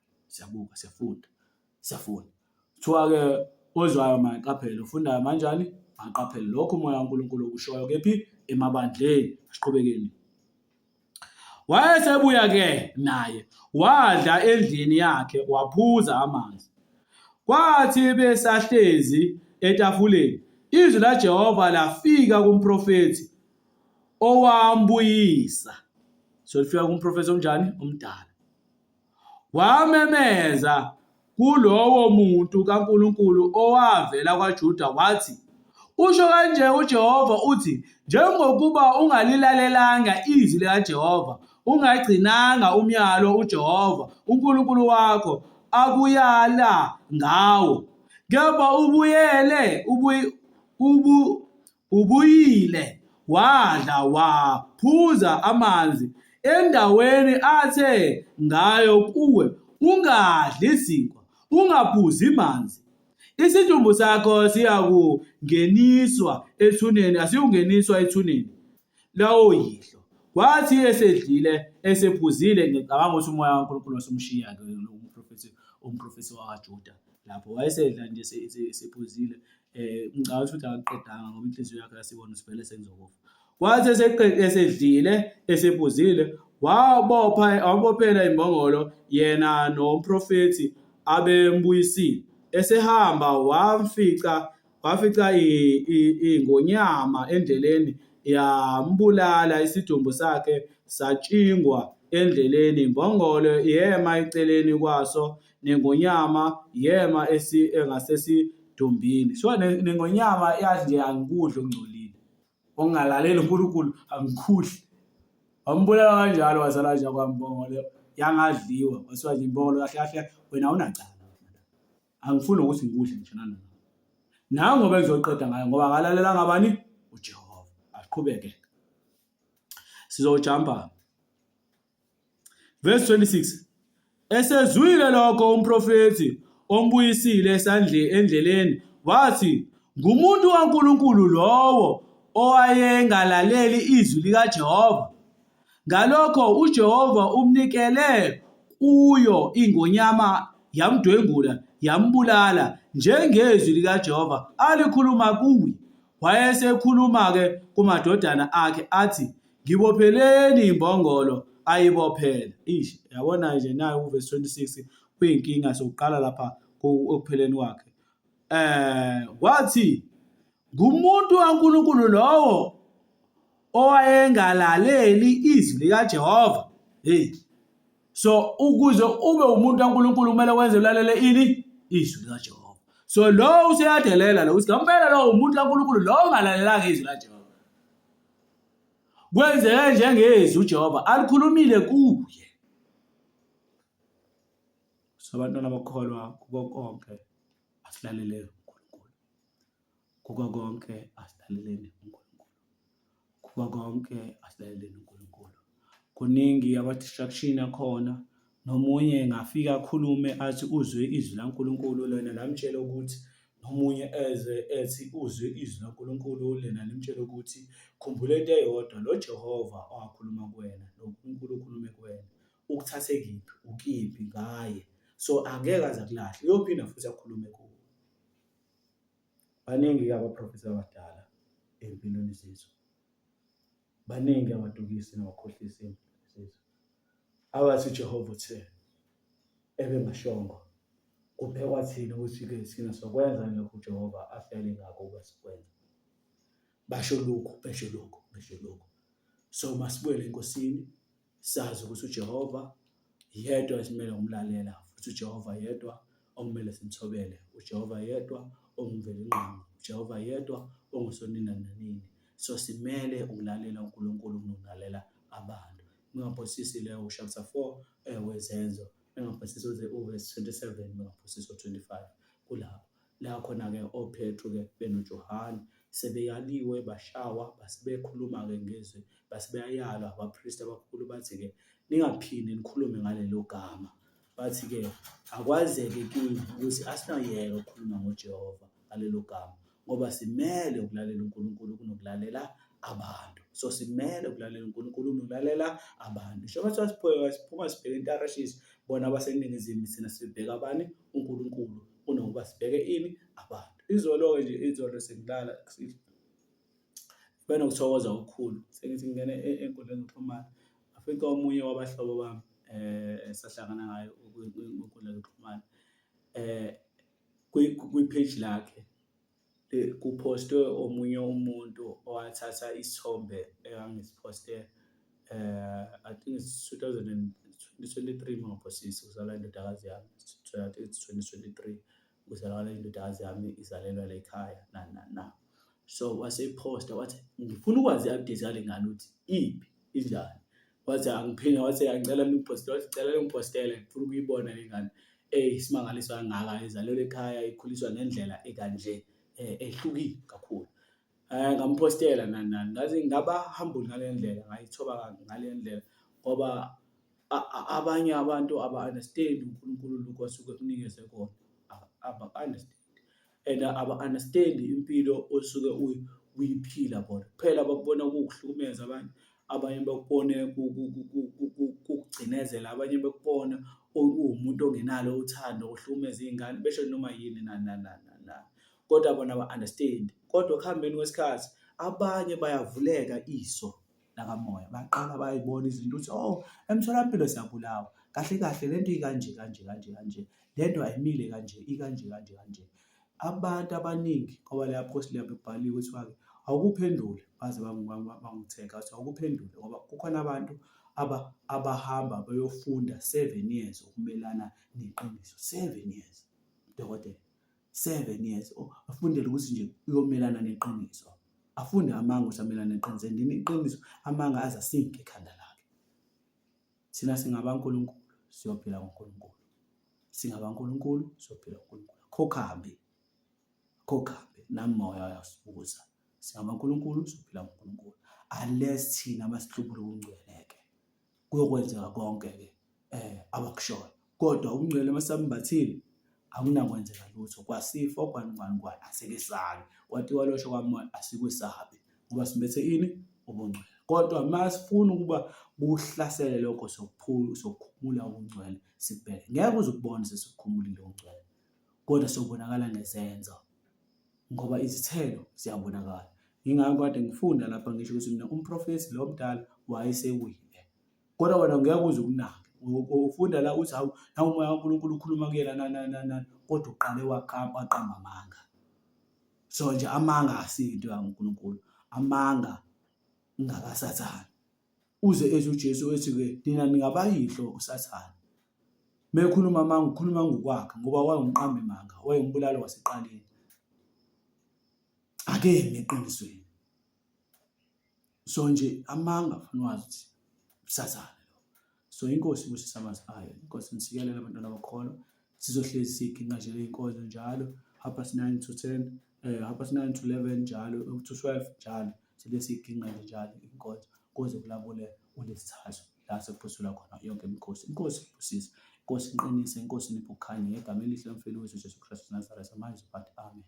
Kuthiwa-ke ozwayo maqaphele, ufundayo manjani? Maqaphele. Lokho umoya kaNkulunkulu okushoyo kephi? Emabandleni. Asiqhubekeni. Wayesebuya-ke naye wadla endlini yakhe waphuza amanzi. Kwathi besahlezi etafuleni, izwi laJehova lafika kumprofethi owambuyisa. So lifika kumprofethi onjani? Omdala. Wamemeza kulowo muntu kaNkulunkulu owavela kwaJuda wathi, usho kanje uJehova uthi, njengokuba ungalilalelanga izwi likaJehova, ungagcinanga umyalo uJehova uNkulunkulu wakho akuyala ngawo, kepha ubuyile wadla waphuza amanzi endaweni athe ngayo kuwe, ungadli isinkwa, ungaphuzi manzi, isidumbu sakho siyakungeniswa ethuneni, asiyungeniswa ethuneni lawo yihlo. Kwathi esedlile esephuzile, ngicabanga ukuthi umoya kaNkulunkulu wasumshiya-ke umprofethi wakaJuda lapho wayesedla nje sephuzile. Ngicabanga ukuthi akaqedanga ngoba inhliziyo yakhe yasibona sivele sengizokufa. Kwathi esedlile esephuzile, wabophela imbongolo yena nomprofethi abembuyisile. Esehamba wafica ingonyama endleleni, yambulala, isidumbu sakhe satshingwa endleleni, imbongolo yema eceleni kwaso, nengonyama yema engasesidumbini. So nengonyama yathi nje angikudla okungcolile, ongalaleli uNkulunkulu angikudli. Wambulala kanjalo wazala nje kwambongolo yangadliwa. Wasiwa nje imbongolo kahle kahle wena unacala. Angifuni ukuthi ngikudle ngisho nanoma. Nangu ngoba ngizoqeda ngayo ngoba ngalalela ngabani? uJehova. Asiqhubeke. Sizojumpa. Verse 26. Esezwile lokho umprofethi ombuyisile endleleni wathi, ngumuntu kaNkulunkulu lowo owayengalaleli izwi likaJehova. Ngalokho uJehova umnikele kuyo ingonyama, yamdwengula, yambulala njengezwi likaJehova alikhuluma kuye. Wayesekhuluma-ke kumadodana akhe athi, ngibopheleni imbongolo ayibophela. Yabona nje nayo uverse 26 kuyinkinga sokuqala lapha ekupheleni kwakhe. Wathi, ngumuntu kaNkulunkulu lowo owayengalaleli izwi likaJehova. So ukuze ube umuntu kaNkulunkulu kumele wenze ulalele ini? Izwi likaJehova. So lo useyadelela lo uthi ngempela lo umuntu kaNkulunkulu lo ongalalelanga izwi likaJehova. Kwenzeke njengezwi uJehova alikhulumile kuye. So abantwana bakholwa kuko konke asilalele uNkulunkulu. Kuko konke asilaleleni uNkulunkulu. Kuko konke asilaleleni uNkulunkulu. Kuningi ama-distraction akhona. Nomunye ngafika akhulume athi uzwe izwi laNkulunkulu, lena lamtshela ukuthi, nomunye eze ethi uzwe izwi laNkulunkulu, lena limtshela ukuthi, khumbula into eyodwa, lo Jehova owakhuluma kuwena, lo uNkulunkulu ukhulume kuwena, ukuthathe kiphi, ukiphi ngaye. So angeke aze akulahle, uyophinda futhi akhulume kuwe. Baningi abaprofethi abadala empilweni zethu. Baningi abadukisi nabakhohlisi empilweni zethu. Abathi uJehova uthe ebengashongo kubhekwa thina ukuthi-ke sina sokwenza lokho uJehova ahlele ngakho ukuba sikwenza. Basho lokhu, besho lokhu. So masibuyele enkosini, sazi ukuthi uJehova yedwa esimele umlalela, futhi uJehova yedwa okumele simthobele, uJehova yedwa ongivela ingqondo, uJehova yedwa ongisonina nanini. So simele ukulalela uNkulunkulu kunokulalela abantu. Ningaphosisi leyo chapter 4 wezenzo, ningaphosisi uverse 27, ningaphosisi 25 kulapho. La khona-ke oPetru-ke benoJohane sebeyaliwe, bashawa, basibekhuluma-ke ngezwi, basibeyalwa abapristi abakhulu bathi-ke ningaphindi nikhulume ngalelo gama. bathi-ke akwazeke kimi ukuthi asingayeka ukukhuluma ngoJehova ngalelo gama, ngoba simele ukulalela uNkulunkulu kunokulalela abantu. So simele ukulalela uNkulunkulu kunokulalela abantu. Njengoba siphuma sibheke intarashiso, bona abaseNingizimu thina sibheka abani? uNkulunkulu, kunokuba sibheke ini? Abantu. Izolo-ke nje, izolo sengilala benokuthokoza okukhulu, sengithi ngingene ey'nkundleni zokuxhumana, ngafica omunye wabahlobo bami sahlangana ngayo kwinkundla zokuxhumana, kwi-page lakhe kuphostwe omunye umuntu owathatha isithombe engangisiposte, I think it's 2023 mangiphosisa, kuzalwa indodakazi yami, I think it's 2023, kuzalwa indodakazi yami, izalelwa la ekhaya, na. So waseyiphosta wathi ngifuna ukwazi i-update yale ngane ukuthi iphi, injani. Wathi angiphinde, wathi angicela ningipostele, wathi cela ningipostele, ngifuna ukuyibona le ngane isimangaliso kangaka, izalelwe ekhaya, ikhuliswa ngendlela ekanje, ehlukile kakhulu. Ngampostela nani, ngathi ngaba humble ngale ndlela, ngayithoba ngale ndlela, ngoba abanye abantu aba-understand uNkulunkulu lokhu asuke ekunikeze kona, aba-understand, and aba-understand impilo osuke uyiphila bona. Kuphela bakubona kukuhlukumeza abanye bakubone kukugcinezela, abanye bakubona uwumuntu ongenalo uthando, uhlukumeza iy'ngane, besho noma yini na. Kodwa bona ba-understand. Kodwa ekuhambeni kwesikhathi abanye bayavuleka iso lakamoya, baqala bayayibona izinto ukuthi emtholampilo siyabulawa, kahle kahle lento ikanje, kanje, lento ayimile kanje, ikanje. Abantu abaningi, ngoba leya post leya bekubhaliwe ukuthi awukuphendule, baze bangitheka ukuthi awukuphendule, ngoba kukhona abantu abahamba beyofunda 7 years ukumelana neqiniso. 7 years, dokotela, 7 years afundele ukuthi nje uyomelana neqiniso, afunde amanga ukuthi amelane neqiniso, and iqiniso amanga aze asinke ekhanda lakhe. Thina singabaNkulunkulu siyophila ngoNkulunkulu, singabaNkulunkulu siyophila ngoNkulunkulu. Khokhambe nami moya uyasibuza, singabaNkulunkulu siyophila ngoNkulunkulu, unless thina masihlubule ukungcweleke kuyokwenzeka konke-ke abakushoyo. Kodwa ukungcwele masambathile akunakwenzeka lutho, kwasifo kwani, asikesabi, kwathi kwalosho kwamoya asikwesabi, ngoba simbethe ini? Ubungcwele. Kodwa masifuna ukuba kuhlasele lokho sokukhumula ubungcwele, sibheke, ngeke uze ukubone sesikukhumulile ubungcwele, kodwa sobonakala ngezenzo, ngoba izithelo ziyabonakala. Yingakho kade ngifunda lapha ngisho ukuthi mina umprofethi lo mdala wayesewile, kodwa wena ngeke uze ukunake. Ufunda la uthi hawu, nawu umoya kaNkulunkulu ukhuluma kuyena na, kodwa uqale waqamba amanga. So nje amanga asinto kaNkulunkulu, amanga ngakaSathane. Uze ethi uJesu ethi-ke nina ningabayihlo uSathane. Mekhuluma amanga, ukhuluma ngokwakhe, ngoba wayengumqambi manga, wayengumbulali wasekuqaleni, akemi eqinisweni. So nje amanga ufuna wazi ukuthi uSathane. So inkosi ibusisa amazwi ayo, inkosi nisikelele abantwana bakholwa, sizohlezi siginqa nje ley'nkonzo njalo, 9:30 to 10, 9:30 to 11 njalo, to 12 njalo, sibe siginqa nje njalo inkonzo, kuze kulabule uLwesithathu la sekuphosulwa khona yonke imikhosi. Inkosi ibusise, inkosi inqinise, inkosi iniphe ukukhanya, ngegama elihle lomfelo wethu Jesu Kristu Nazareth, amazwi bathi amen.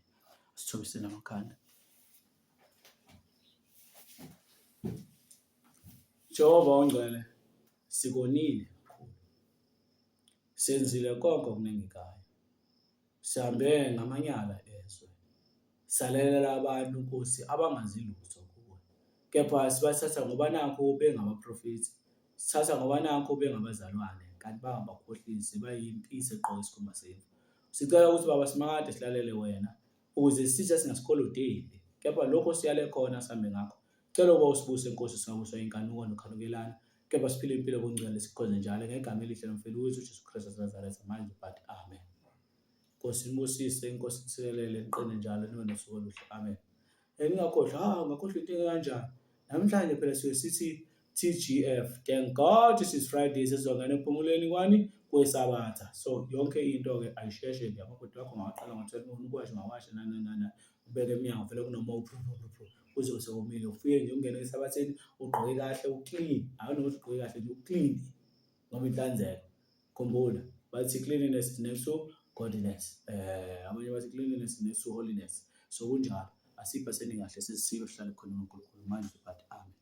Sithobiseni amakhanda. Jehova ongcwele, sikonile kakhulu, senzile konke okunengekayo, sihambe ngamanyala ezwe, salelela abantu Nkosi abangazi lutho kuwe, kepha sibathatha ngoba nakho bengabaprofethi, sithatha ngoba nakho bengabazalwane, kanti bangabakhohlisi, bayimpisi egqoke isikhumba semvu. Sicela ukuthi Baba simakade silalele wena, ukuze sithi singasikholodeli, kepha lokho siyale khona sihambe ngakho. Cela ukuba usibuse Nkosi, singabuswa inkanuko nokhanukelana, kepha siphile impilo yobungcwele sikhonze njalo ngegama elihle lomfelo wethu Jesu Kristu Nazareth, amazwi bathi amen. Nkosi nibusise, Inkosi nisikelele, niqine njalo nibe nosuku oluhle, amen. Ngingakhohlwa, ngakhohlwa into kanjani? Namhlanje phela siye sithi TGF, thank God it is Friday, sesizongena ekuphumuleni kwani? Kwesabatha. So yonke into-ke ayisheshe nje, amakhodi wakho ngawaqala ngo-12 ukwashe ngawasha na, ubeke emnyango vele kunoma kuze sekumile, ufike nje ungene esabatheni ugqoke kahle, uclean, hayi nokuthi ugqoke kahle nje, uclean ngoba inhlanzeko. Khumbula bathi cleanliness is next to godliness. Abanye bathi cleanliness is next to holiness. So kunjalo, asiphe kahle sesihlale khona uNkulunkulu manje but amen.